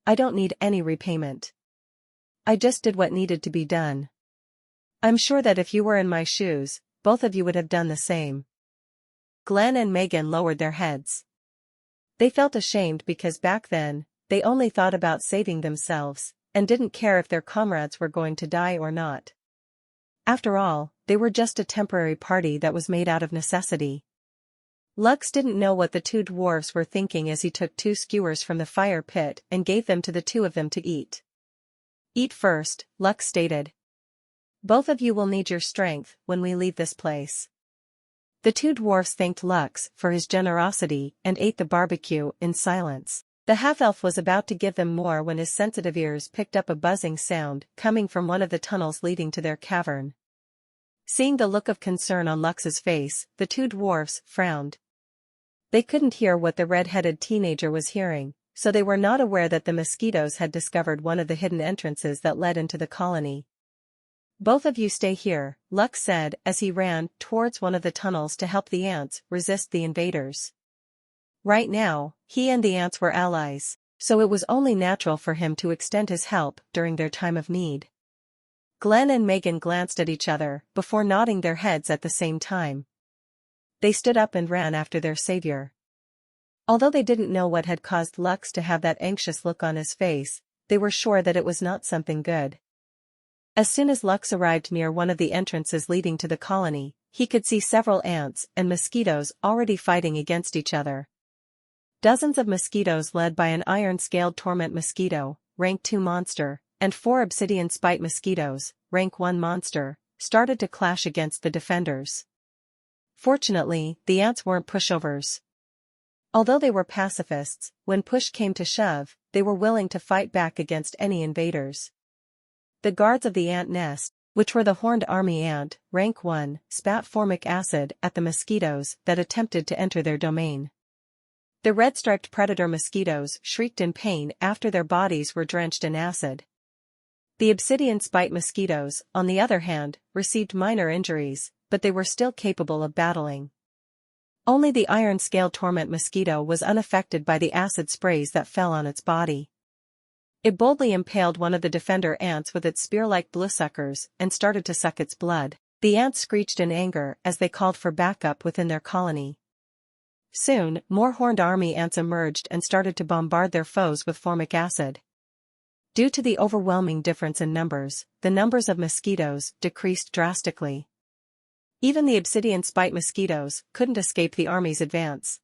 "I don't need any repayment. I just did what needed to be done. I'm sure that if you were in my shoes, both of you would have done the same." Glenn and Megan lowered their heads. They felt ashamed because back then, they only thought about saving themselves, and didn't care if their comrades were going to die or not. After all, they were just a temporary party that was made out of necessity. Lux didn't know what the two dwarves were thinking as he took 2 skewers from the fire pit and gave them to the two of them to eat. "Eat first," Lux stated. "Both of you will need your strength when we leave this place." The two dwarfs thanked Lux for his generosity and ate the barbecue in silence. The half-elf was about to give them more when his sensitive ears picked up a buzzing sound coming from one of the tunnels leading to their cavern. Seeing the look of concern on Lux's face, the two dwarfs frowned. They couldn't hear what the red-headed teenager was hearing, so they were not aware that the mosquitoes had discovered one of the hidden entrances that led into the colony. "Both of you stay here," Lux said as he ran towards one of the tunnels to help the ants resist the invaders. Right now, he and the ants were allies, so it was only natural for him to extend his help during their time of need. Glenn and Megan glanced at each other before nodding their heads at the same time. They stood up and ran after their savior. Although they didn't know what had caused Lux to have that anxious look on his face, they were sure that it was not something good. As soon as Lux arrived near one of the entrances leading to the colony, he could see several ants and mosquitoes already fighting against each other. Dozens of mosquitoes led by an iron-scaled torment mosquito, rank 2 monster, and 4 obsidian spite mosquitoes, rank 1 monster, started to clash against the defenders. Fortunately, the ants weren't pushovers. Although they were pacifists, when push came to shove, they were willing to fight back against any invaders. The guards of the ant nest, which were the horned army ant, rank 1, spat formic acid at the mosquitoes that attempted to enter their domain. The red-striped predator mosquitoes shrieked in pain after their bodies were drenched in acid. The obsidian spite mosquitoes, on the other hand, received minor injuries, but they were still capable of battling. Only the iron-scaled torment mosquito was unaffected by the acid sprays that fell on its body. It boldly impaled one of the defender ants with its spear-like bloodsuckers and started to suck its blood. The ants screeched in anger as they called for backup within their colony. Soon, more horned army ants emerged and started to bombard their foes with formic acid. Due to the overwhelming difference in numbers, the numbers of mosquitoes decreased drastically. Even the obsidian spite mosquitoes couldn't escape the army's advance.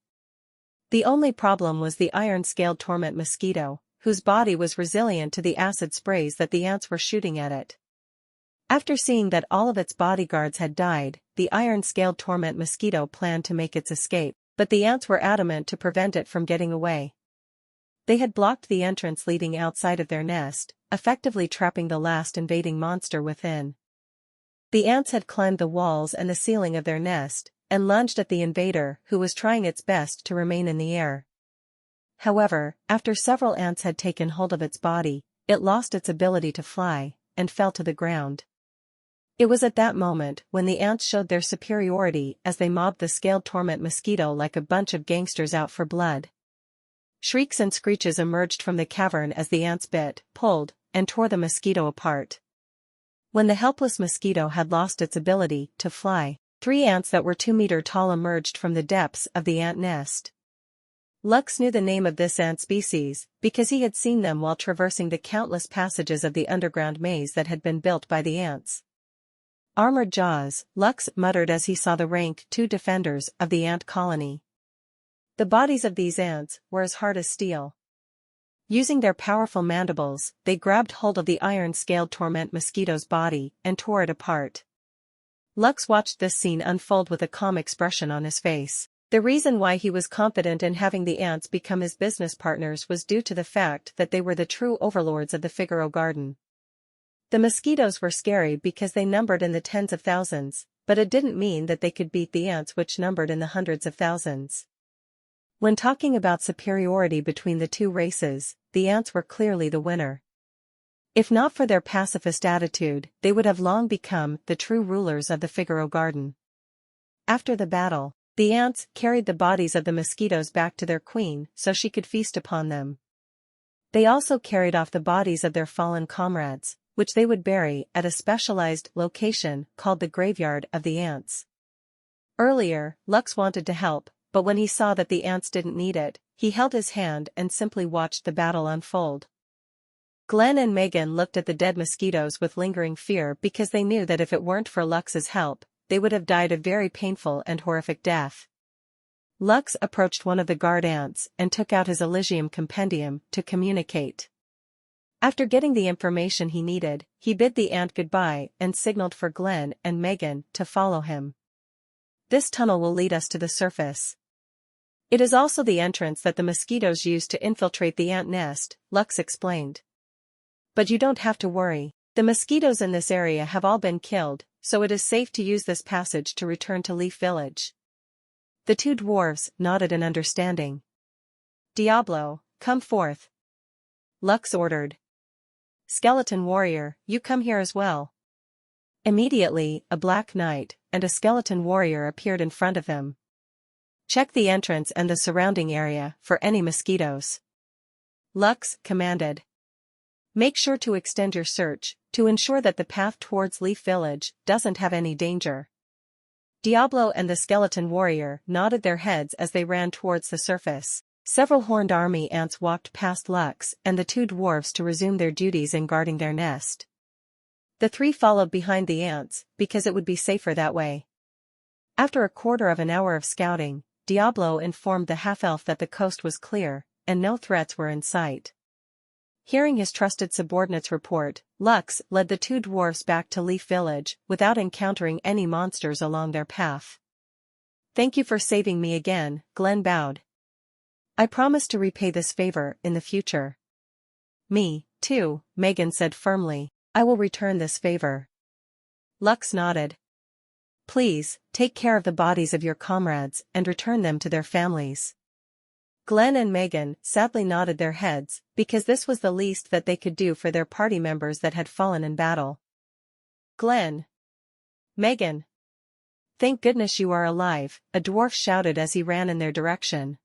The only problem was the iron-scaled torment mosquito, whose body was resilient to the acid sprays that the ants were shooting at it. After seeing that all of its bodyguards had died, the iron-scaled torment mosquito planned to make its escape, but the ants were adamant to prevent it from getting away. They had blocked the entrance leading outside of their nest, effectively trapping the last invading monster within. The ants had climbed the walls and the ceiling of their nest, and lunged at the invader who was trying its best to remain in the air. However, after several ants had taken hold of its body, it lost its ability to fly, and fell to the ground. It was at that moment when the ants showed their superiority as they mobbed the scaled torment mosquito like a bunch of gangsters out for blood. Shrieks and screeches emerged from the cavern as the ants bit, pulled, and tore the mosquito apart. When the helpless mosquito had lost its ability to fly, 3 ants that were 2 meters tall emerged from the depths of the ant nest. Lux knew the name of this ant species because he had seen them while traversing the countless passages of the underground maze that had been built by the ants. Armored jaws, Lux muttered as he saw the rank 2 defenders of the ant colony. The bodies of these ants were as hard as steel. Using their powerful mandibles, they grabbed hold of the iron-scaled torment mosquito's body and tore it apart. Lux watched this scene unfold with a calm expression on his face. The reason why he was confident in having the ants become his business partners was due to the fact that they were the true overlords of the Figaro Garden. The mosquitoes were scary because they numbered in the tens of thousands, but it didn't mean that they could beat the ants which numbered in the hundreds of thousands. When talking about superiority between the two races, the ants were clearly the winner. If not for their pacifist attitude, they would have long become the true rulers of the Figaro Garden. After the battle, the ants carried the bodies of the mosquitoes back to their queen so she could feast upon them. They also carried off the bodies of their fallen comrades, which they would bury at a specialized location called the Graveyard of the Ants. Earlier, Lux wanted to help, but when he saw that the ants didn't need it, he held his hand and simply watched the battle unfold. Glenn and Megan looked at the dead mosquitoes with lingering fear because they knew that if it weren't for Lux's help, they would have died a very painful and horrific death. Lux approached one of the guard ants and took out his Elysium compendium to communicate. After getting the information he needed, he bid the ant goodbye and signaled for Glenn and Megan to follow him. "This tunnel will lead us to the surface. It is also the entrance that the mosquitoes use to infiltrate the ant nest, Lux explained. But you don't have to worry. The mosquitoes in this area have all been killed, so it is safe to use this passage to return to Leaf Village. The two dwarves nodded in understanding. Diablo, come forth, Lux ordered. Skeleton warrior, you come here as well. Immediately, a black knight and a skeleton warrior appeared in front of him. Check the entrance and the surrounding area for any mosquitoes, Lux commanded. Make sure to extend your search to ensure that the path towards Leaf Village doesn't have any danger. Diablo and the skeleton warrior nodded their heads as they ran towards the surface. Several horned army ants walked past Lux and the two dwarves to resume their duties in guarding their nest. The three followed behind the ants because it would be safer that way. After a quarter of an hour of scouting, Diablo informed the half-elf that the coast was clear and no threats were in sight. Hearing his trusted subordinate's report, Lux led the two dwarves back to Leaf Village without encountering any monsters along their path. Thank you for saving me again, Glenn bowed. I promise to repay this favor in the future. Me, too, Megan said firmly. I will return this favor. Lux nodded. Please, take care of the bodies of your comrades and return them to their families. Glenn and Megan sadly nodded their heads because this was the least that they could do for their party members that had fallen in battle. Glenn. Megan. Thank goodness you are alive, a dwarf shouted as he ran in their direction.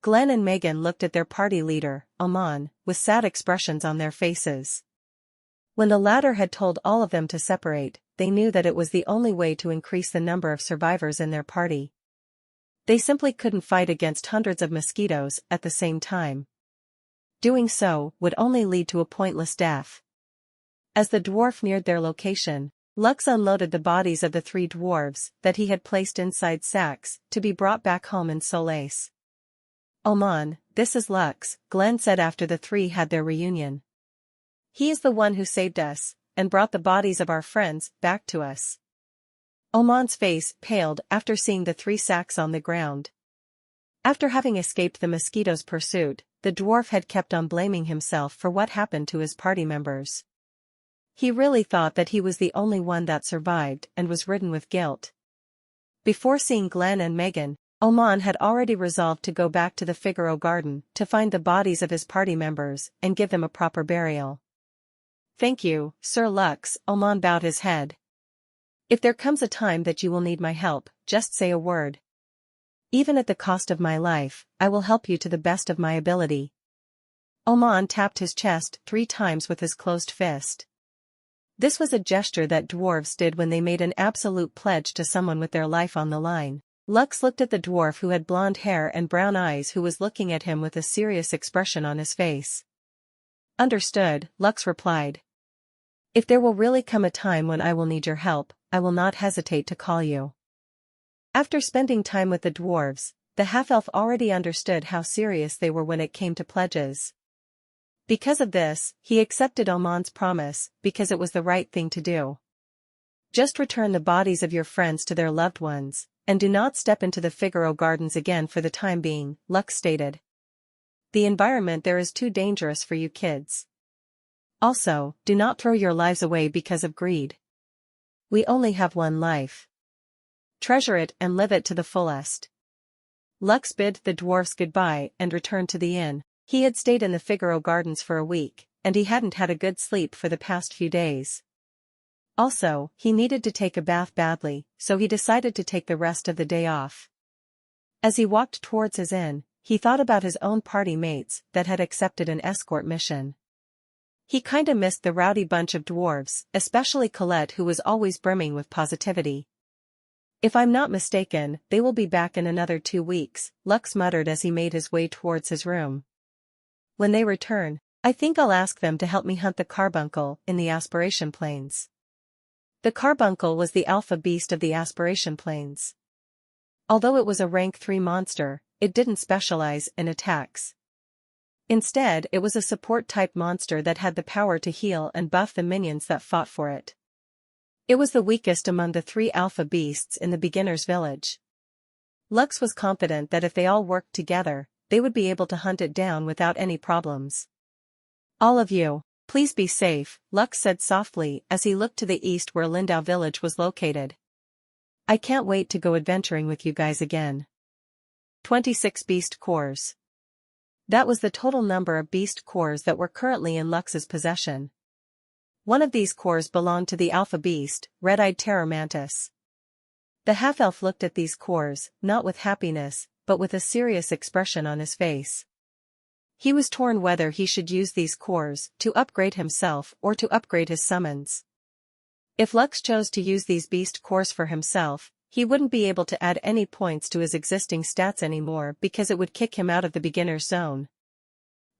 Glenn and Megan looked at their party leader, Amon, with sad expressions on their faces. When the latter had told all of them to separate, they knew that it was the only way to increase the number of survivors in their party. They simply couldn't fight against hundreds of mosquitoes at the same time. Doing so would only lead to a pointless death. As the dwarf neared their location, Lux unloaded the bodies of the three dwarves that he had placed inside sacks to be brought back home in Solais. Oman, this is Lux, Glenn said after the three had their reunion. He is the one who saved us and brought the bodies of our friends back to us. Oman's face paled after seeing the three sacks on the ground. After having escaped the mosquito's pursuit, the dwarf had kept on blaming himself for what happened to his party members. He really thought that he was the only one that survived and was ridden with guilt. Before seeing Glenn and Megan, Oman had already resolved to go back to the Figaro garden to find the bodies of his party members and give them a proper burial. Thank you, Sir Lux, Oman bowed his head. If there comes a time that you will need my help, just say a word. Even at the cost of my life, I will help you to the best of my ability. Oman tapped his chest 3 times with his closed fist. This was a gesture that dwarves did when they made an absolute pledge to someone with their life on the line. Lux looked at the dwarf who had blonde hair and brown eyes who was looking at him with a serious expression on his face. Understood, Lux replied. If there will really come a time when I will need your help, I will not hesitate to call you. After spending time with the dwarves, the half-elf already understood how serious they were when it came to pledges. Because of this, he accepted Oman's promise because it was the right thing to do. Just return the bodies of your friends to their loved ones, and do not step into the Figaro gardens again for the time being, Lux stated. The environment there is too dangerous for you kids. Also, do not throw your lives away because of greed. We only have one life. Treasure it and live it to the fullest. Lux bid the dwarfs goodbye and returned to the inn. He had stayed in the Figaro gardens for a week, and he hadn't had a good sleep for the past few days. Also, he needed to take a bath badly, so he decided to take the rest of the day off. As he walked towards his inn, he thought about his own party mates that had accepted an escort mission. He kinda missed the rowdy bunch of dwarves, especially Colette who was always brimming with positivity. If I'm not mistaken, they will be back in another 2 weeks, Lux muttered as he made his way towards his room. When they return, I think I'll ask them to help me hunt the carbuncle in the Aspiration Plains. The carbuncle was the alpha beast of the Aspiration Plains. Although it was a rank 3 monster, it didn't specialize in attacks. Instead, it was a support-type monster that had the power to heal and buff the minions that fought for it. It was the weakest among the 3 alpha beasts in the beginner's village. Lux was confident that if they all worked together, they would be able to hunt it down without any problems. All of you, please be safe, Lux said softly as he looked to the east where Lindau village was located. I can't wait to go adventuring with you guys again. 26 beast cores. That was the total number of beast cores that were currently in Lux's possession. One of these cores belonged to the alpha beast, red-eyed terror mantis. The half-elf looked at these cores, not with happiness, but with a serious expression on his face. He was torn whether he should use these cores to upgrade himself or to upgrade his summons. If Lux chose to use these beast cores for himself, he wouldn't be able to add any points to his existing stats anymore because it would kick him out of the beginner's zone.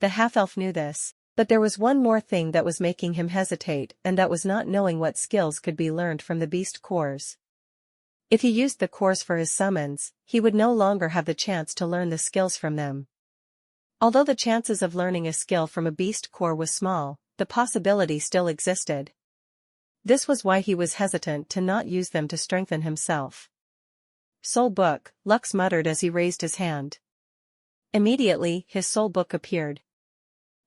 The half-elf knew this, but there was one more thing that was making him hesitate, and that was not knowing what skills could be learned from the beast cores. If he used the cores for his summons, he would no longer have the chance to learn the skills from them. Although the chances of learning a skill from a beast core was small, the possibility still existed. This was why he was hesitant to not use them to strengthen himself. Soul book, Lux muttered as he raised his hand. Immediately, his soul book appeared.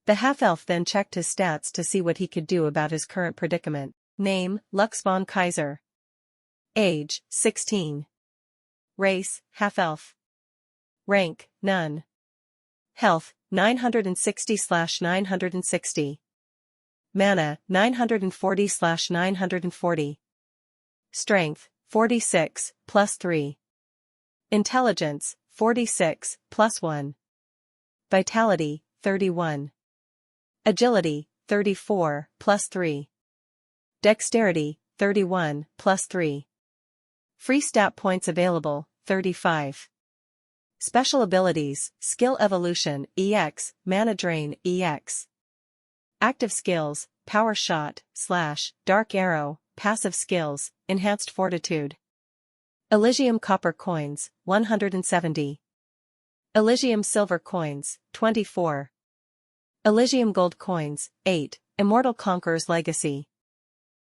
The half-elf then checked his stats to see what he could do about his current predicament. Name, Lux von Kaiser. Age, 16. Race, half-elf. Rank, none. Health, 960/960. Mana, 940/940. Strength, 46, +3. Intelligence, 46, +1. Vitality, 31. Agility, 34, +3. Dexterity, 31, +3. Free stat points available, 35. Special abilities, Skill Evolution, EX, Mana Drain, EX. Active skills, Power Shot, / Dark Arrow, Passive skills, Enhanced Fortitude. Elysium Copper Coins, 170. Elysium Silver Coins, 24. Elysium Gold Coins, 8, Immortal Conqueror's Legacy.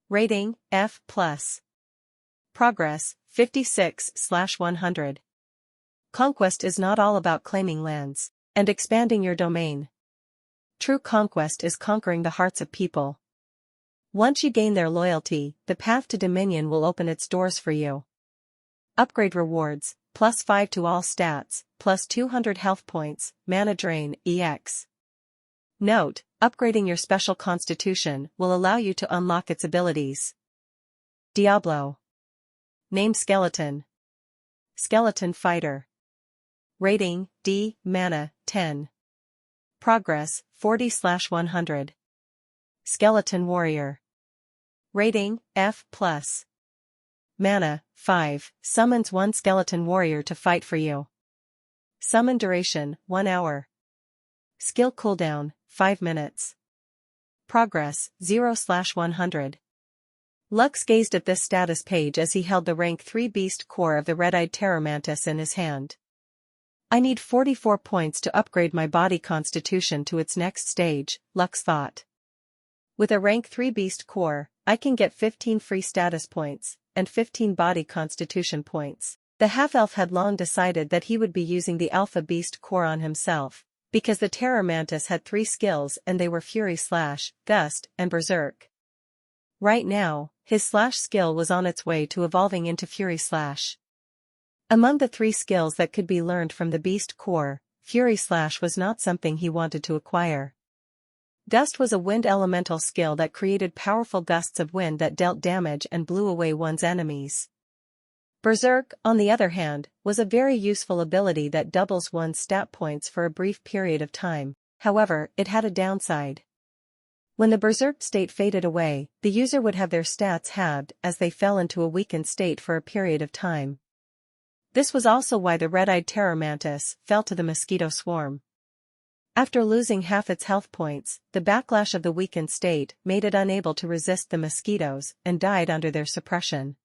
Rating, F+. Progress, 56/100. Conquest is not all about claiming lands and expanding your domain. True conquest is conquering the hearts of people. Once you gain their loyalty, the path to dominion will open its doors for you. Upgrade rewards, +5 to all stats, +200 health points, Mana Drain, EX. Note, upgrading your special constitution will allow you to unlock its abilities. Diablo. Name Skeleton. Skeleton Fighter. Rating, D, Mana, 10. Progress, 40/100. Skeleton Warrior. Rating, F+. Mana, 5, summons one Skeleton Warrior to fight for you. Summon duration, 1 hour. Skill cooldown, 5 minutes. Progress, 0/100. Lux gazed at this status page as he held the rank 3 beast core of the red-eyed terror mantis in his hand. I need 44 points to upgrade my body constitution to its next stage, Lux thought. With a rank 3 beast core, I can get 15 free status points, and 15 body constitution points. The half-elf had long decided that he would be using the alpha beast core on himself, because the terror mantis had 3 skills and they were Fury / Gust, and Berserk. Right now, his / skill was on its way to evolving into Fury /. Among the 3 skills that could be learned from the beast core, Fury / was not something he wanted to acquire. Gust was a wind elemental skill that created powerful gusts of wind that dealt damage and blew away one's enemies. Berserk, on the other hand, was a very useful ability that doubles one's stat points for a brief period of time. However, it had a downside. When the berserk state faded away, the user would have their stats halved as they fell into a weakened state for a period of time. This was also why the red-eyed terror mantis fell to the mosquito swarm. After losing half its health points, the backlash of the weakened state made it unable to resist the mosquitoes and died under their suppression.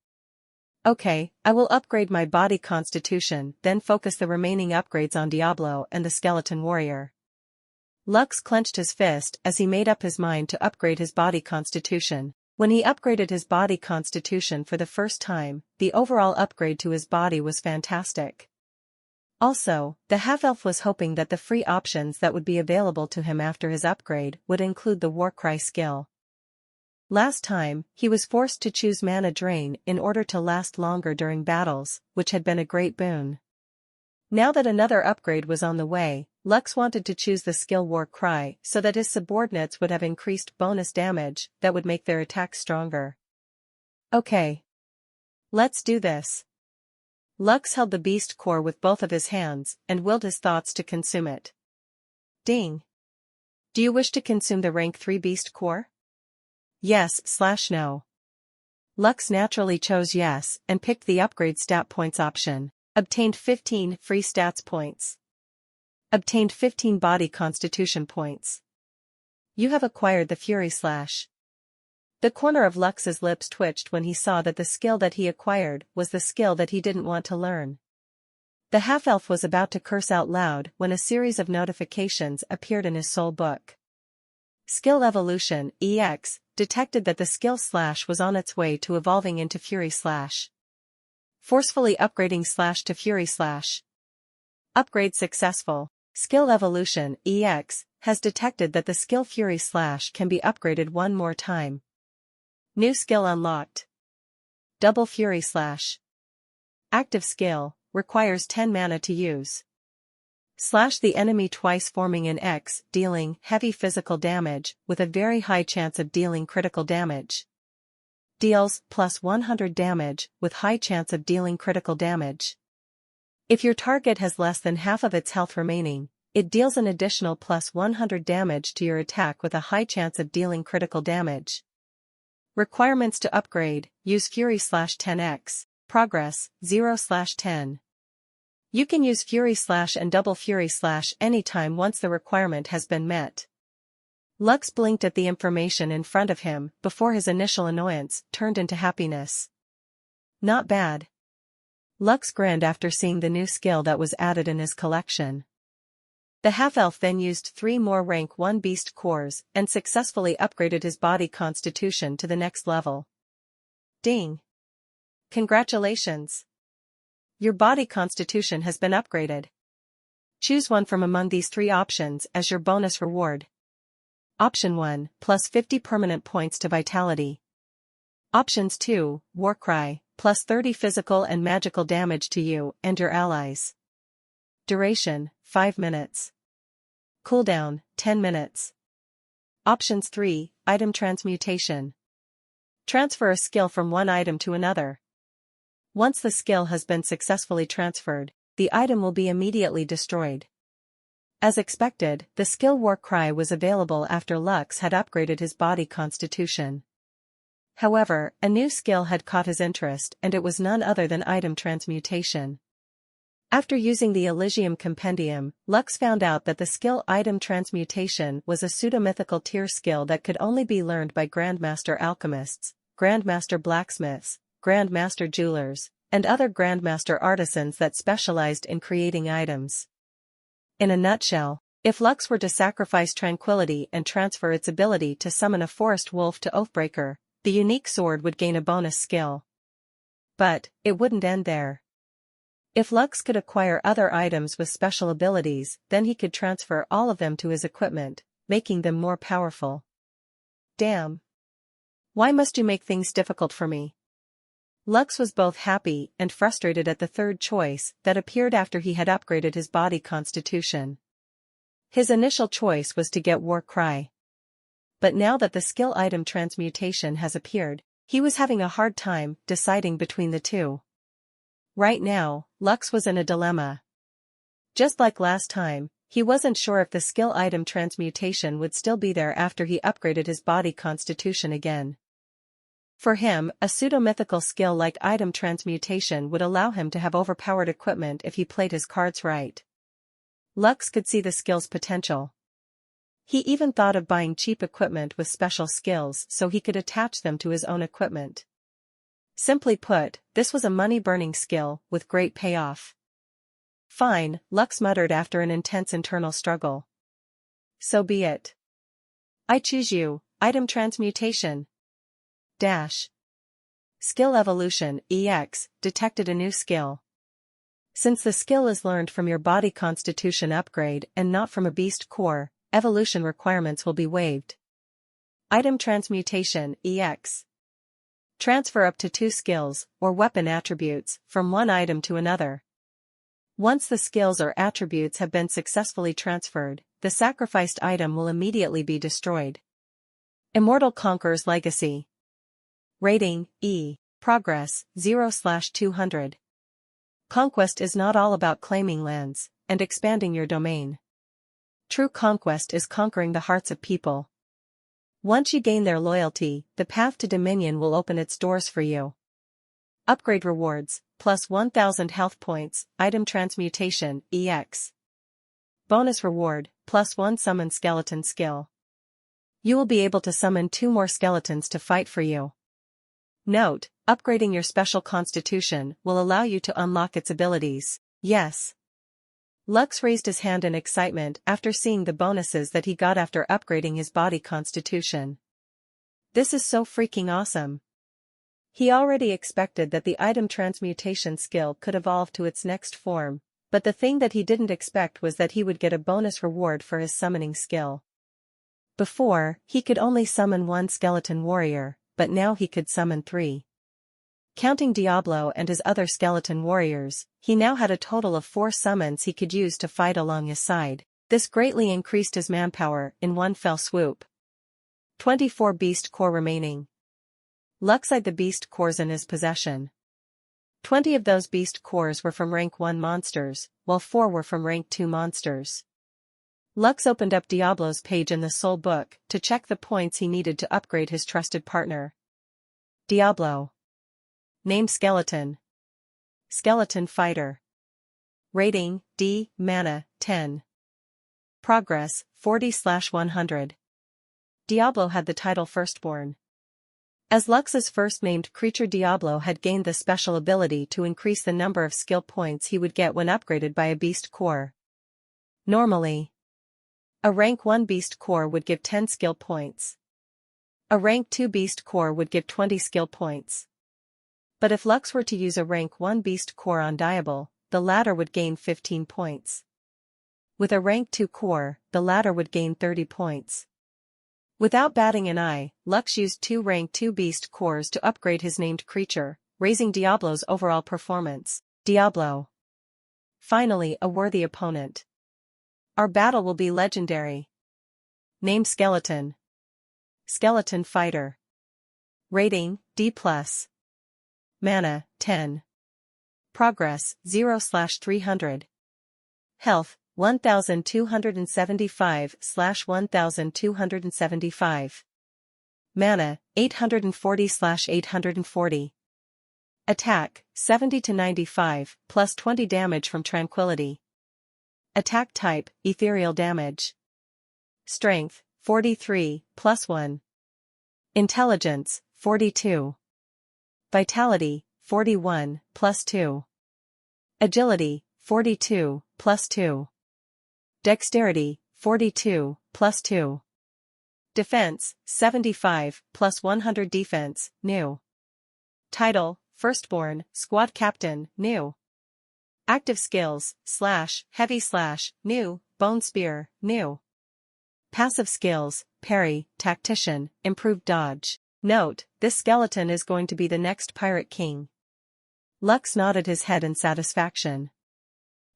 Okay, I will upgrade my body constitution, then focus the remaining upgrades on Diablo and the skeleton warrior. Lux clenched his fist as he made up his mind to upgrade his body constitution. When he upgraded his body constitution for the first time, the overall upgrade to his body was fantastic. Also, the half-elf was hoping that the free options that would be available to him after his upgrade would include the Warcry skill. Last time, he was forced to choose Mana Drain in order to last longer during battles, which had been a great boon. Now that another upgrade was on the way, Lux wanted to choose the skill Warcry so that his subordinates would have increased bonus damage that would make their attacks stronger. Okay. Let's do this. Lux held the beast core with both of his hands and willed his thoughts to consume it. Ding. Do you wish to consume the rank 3 beast core? Yes/no. Lux naturally chose yes and picked the upgrade stat points option. Obtained 15 free stats points. Obtained 15 body constitution points. You have acquired the Fury Slash. The corner of Lux's lips twitched when he saw that the skill that he acquired was the skill that he didn't want to learn. The half-elf was about to curse out loud when a series of notifications appeared in his soul book. Skill Evolution, EX, detected that the skill Slash was on its way to evolving into Fury Slash. Forcefully upgrading Slash to Fury Slash. Upgrade successful. Skill Evolution, EX, has detected that the skill Fury Slash can be upgraded one more time. New skill unlocked. Double Fury Slash. Active skill, requires 10 mana to use. Slash the enemy twice forming an X, dealing heavy physical damage with a very high chance of dealing critical damage. Deals plus 100 damage with high chance of dealing critical damage. If your target has less than half of its health remaining, it deals an additional plus 100 damage to your attack with a high chance of dealing critical damage. Requirements to upgrade, use Fury Slash 10x, progress, 0/10. You can use Fury Slash and double Fury Slash anytime once the requirement has been met. Lux blinked at the information in front of him before his initial annoyance turned into happiness. Not bad. Lux grinned after seeing the new skill that was added in his collection. The half-elf then used 3 more rank 1 beast cores and successfully upgraded his body constitution to the next level. Ding! Congratulations! Your body constitution has been upgraded. Choose one from among these 3 options as your bonus reward. Option 1, plus 50 permanent points to vitality. Options 2, Warcry, plus 30 physical and magical damage to you and your allies. Duration, 5 minutes. Cooldown, 10 minutes. Options 3, Item Transmutation. Transfer a skill from one item to another. Once the skill has been successfully transferred, the item will be immediately destroyed. As expected, the skill Warcry was available after Lux had upgraded his body constitution. However, a new skill had caught his interest and it was none other than Item Transmutation. After using the Elysium Compendium, Lux found out that the skill Item Transmutation was a pseudo-mythical tier skill that could only be learned by Grandmaster Alchemists, Grandmaster Blacksmiths, Grandmaster Jewelers, and other Grandmaster Artisans that specialized in creating items. In a nutshell, if Lux were to sacrifice Tranquility and transfer its ability to summon a forest wolf to Oathbreaker, the unique sword would gain a bonus skill. But, it wouldn't end there. If Lux could acquire other items with special abilities, then he could transfer all of them to his equipment, making them more powerful. Damn. Why must you make things difficult for me? Lux was both happy and frustrated at the third choice that appeared after he had upgraded his body constitution. His initial choice was to get Warcry. But now that the skill Item Transmutation has appeared, he was having a hard time deciding between the two. Right now, Lux was in a dilemma. Just like last time, he wasn't sure if the skill Item Transmutation would still be there after he upgraded his body constitution again. For him, a pseudo-mythical skill like Item Transmutation would allow him to have overpowered equipment if he played his cards right. Lux could see the skill's potential. He even thought of buying cheap equipment with special skills so he could attach them to his own equipment. Simply put, this was a money-burning skill with great payoff. Fine, Lux muttered after an intense internal struggle. So be it. I choose you, Item Transmutation. Dash. Skill Evolution, EX, detected a new skill. Since the skill is learned from your body constitution upgrade and not from a beast core, evolution requirements will be waived. Item Transmutation, EX. Transfer up to 2 skills, or weapon attributes, from one item to another. Once the skills or attributes have been successfully transferred, the sacrificed item will immediately be destroyed. Immortal Conqueror's Legacy. Rating, E. Progress, 0/200. Conquest is not all about claiming lands and expanding your domain. True conquest is conquering the hearts of people. Once you gain their loyalty, the path to dominion will open its doors for you. Upgrade rewards, plus 1000 health points, item transmutation, EX. Bonus reward, plus 1 summon skeleton skill. You will be able to summon 2 more skeletons to fight for you. Note, upgrading your special constitution will allow you to unlock its abilities. Yes. Lux raised his hand in excitement after seeing the bonuses that he got after upgrading his body constitution. This is so freaking awesome. He already expected that the item transmutation skill could evolve to its next form, but the thing that he didn't expect was that he would get a bonus reward for his summoning skill. Before, he could only summon 1 skeleton warrior, but now he could summon 3. Counting Diablo and his other skeleton warriors, he now had a total of 4 summons he could use to fight along his side. This greatly increased his manpower in one fell swoop. 24 beast core remaining. Lux eyed the beast cores in his possession. 20 of those beast cores were from rank 1 monsters, while 4 were from rank 2 monsters. Lux opened up Diablo's page in the soul book to check the points he needed to upgrade his trusted partner. Diablo. Name Skeleton. Skeleton Fighter. Rating, D, Mana, 10. Progress, 40/100. Diablo had the title Firstborn. As Lux's first named creature, Diablo had gained the special ability to increase the number of skill points he would get when upgraded by a beast core. Normally, a rank 1 beast core would give 10 skill points. A rank 2 beast core would give 20 skill points. But if Lux were to use a rank 1 beast core on Diablo, the latter would gain 15 points. With a rank 2 core, the latter would gain 30 points. Without batting an eye, Lux used 2 rank 2 beast cores to upgrade his named creature, raising Diablo's overall performance. Diablo. Finally, a worthy opponent. Our battle will be legendary. Name Skeleton. Skeleton Fighter. Rating, D+. Mana, 10. Progress, 0/300. Health, 1275/1275. Mana, 840/840. Attack, 70-95, plus 20 damage from Tranquility. Attack type, ethereal damage. Strength, 43, plus 1. Intelligence, 42. Vitality, 41, plus 2. Agility, 42, plus 2. Dexterity, 42, plus 2. Defense, 75, plus 100 defense, new. Title, Firstborn, Squad Captain, new. Active skills, slash, heavy slash, new, bone spear, new. Passive skills, parry, tactician, improved dodge. Note, this skeleton is going to be the next pirate king. Lux nodded his head in satisfaction.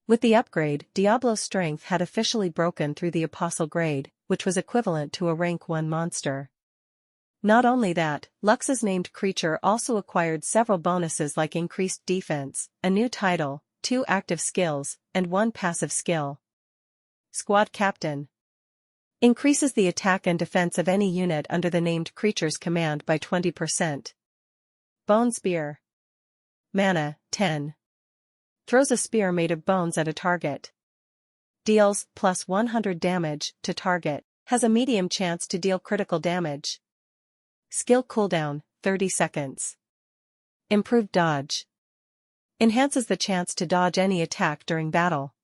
With the upgrade, Diablo's strength had officially broken through the apostle grade, which was equivalent to a rank 1 monster. Not only that, Lux's named creature also acquired several bonuses like increased defense, a new title, 2 active skills, and 1 passive skill. Squad Captain. Increases the attack and defense of any unit under the named creature's command by 20%. Bone Spear. Mana, 10. Throws a spear made of bones at a target. Deals plus 100 damage to target. Has a medium chance to deal critical damage. Skill cooldown, 30 seconds. Improved dodge. Enhances the chance to dodge any attack during battle.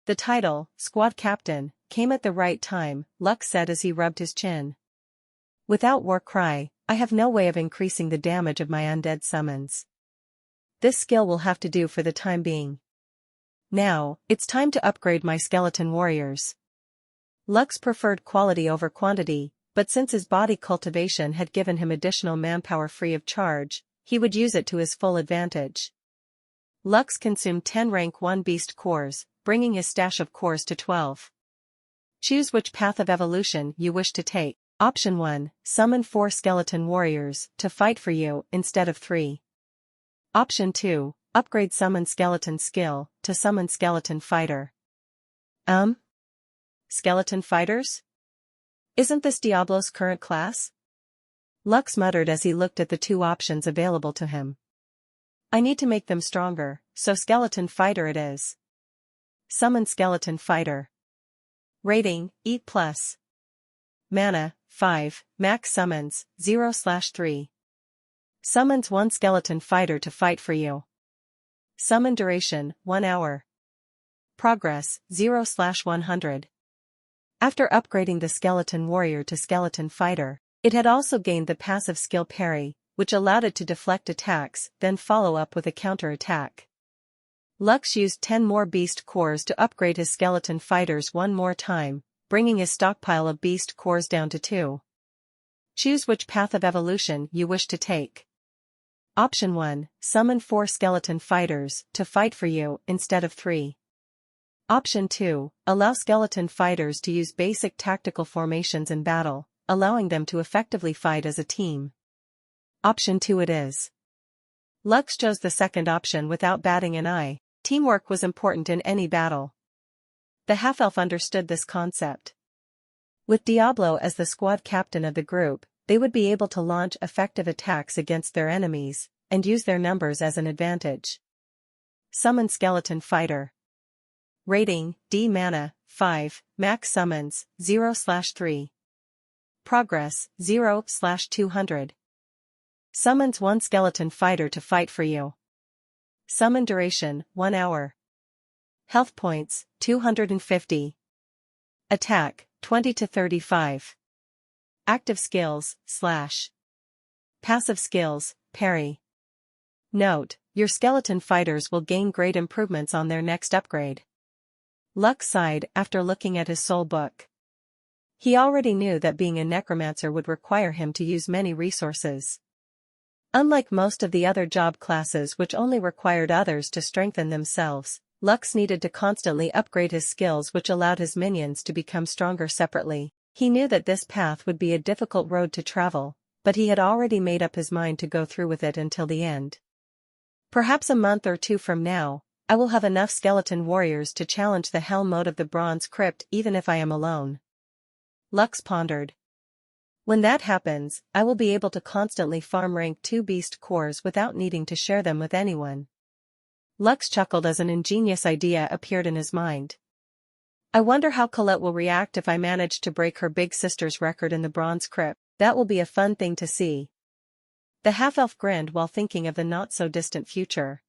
The title, Squad Captain, came at the right time, Lux said as he rubbed his chin. Without War Cry, I have no way of increasing the damage of my undead summons. This skill will have to do for the time being. Now, it's time to upgrade my skeleton warriors. Lux preferred quality over quantity, but since his body cultivation had given him additional manpower free of charge, he would use it to his full advantage. Lux consumed 10 rank 1 beast cores, bringing his stash of cores to 12. Choose which path of evolution you wish to take. Option 1, summon 4 skeleton warriors to fight for you instead of 3. Option 2, upgrade summon skeleton skill to summon skeleton fighter. Skeleton fighters? Isn't this Diablo's current class? Lux muttered as he looked at the 2 options available to him. I need to make them stronger, so skeleton fighter it is. Summon skeleton fighter. Rating, E+. Mana, 5, max summons, 0/3. Summons 1 skeleton fighter to fight for you. Summon duration, 1 hour. Progress, 0/100. After upgrading the skeleton warrior to skeleton fighter, it had also gained the passive skill parry, which allowed it to deflect attacks, then follow up with a counter-attack. Lux used 10 more beast cores to upgrade his skeleton fighters one more time, bringing his stockpile of beast cores down to 2. Choose which path of evolution you wish to take. Option 1, summon 4 skeleton fighters to fight for you instead of 3. Option 2, allow skeleton fighters to use basic tactical formations in battle, allowing them to effectively fight as a team. Option 2 it is. Lux chose the second option without batting an eye. Teamwork was important in any battle. The half-elf understood this concept. With Diablo as the squad captain of the group, they would be able to launch effective attacks against their enemies, and use their numbers as an advantage. Summon skeleton fighter. Rating, D. Mana, 5, max summons, 0/3. Progress, 0/200. Summons 1 skeleton fighter to fight for you. Summon duration, 1 hour. Health points, 250. Attack, 20 to 35. Active skills, slash. Passive skills, parry. Note, your skeleton fighters will gain great improvements on their next upgrade. Lux sighed after looking at his soul book. He already knew that being a necromancer would require him to use many resources. Unlike most of the other job classes which only required others to strengthen themselves, Lux needed to constantly upgrade his skills, which allowed his minions to become stronger separately. He knew that this path would be a difficult road to travel, but he had already made up his mind to go through with it until the end. Perhaps a month or 2 from now, I will have enough skeleton warriors to challenge the hell mode of the bronze crypt even if I am alone. Lux pondered. When that happens, I will be able to constantly farm rank 2 beast cores without needing to share them with anyone. Lux chuckled as an ingenious idea appeared in his mind. I wonder how Colette will react if I manage to break her big sister's record in the bronze crypt. That will be a fun thing to see. The half-elf grinned while thinking of the not-so-distant future.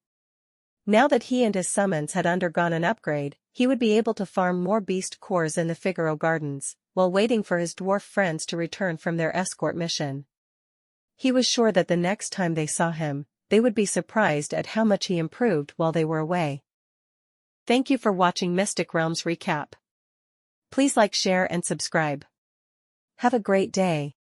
Now that he and his summons had undergone an upgrade, he would be able to farm more beast cores in the Figaro Gardens, while waiting for his dwarf friends to return from their escort mission. He was sure that the next time they saw him, they would be surprised at how much he improved while they were away. Thank you for watching Mystic Realms Recap. Please like, share and subscribe. Have a great day.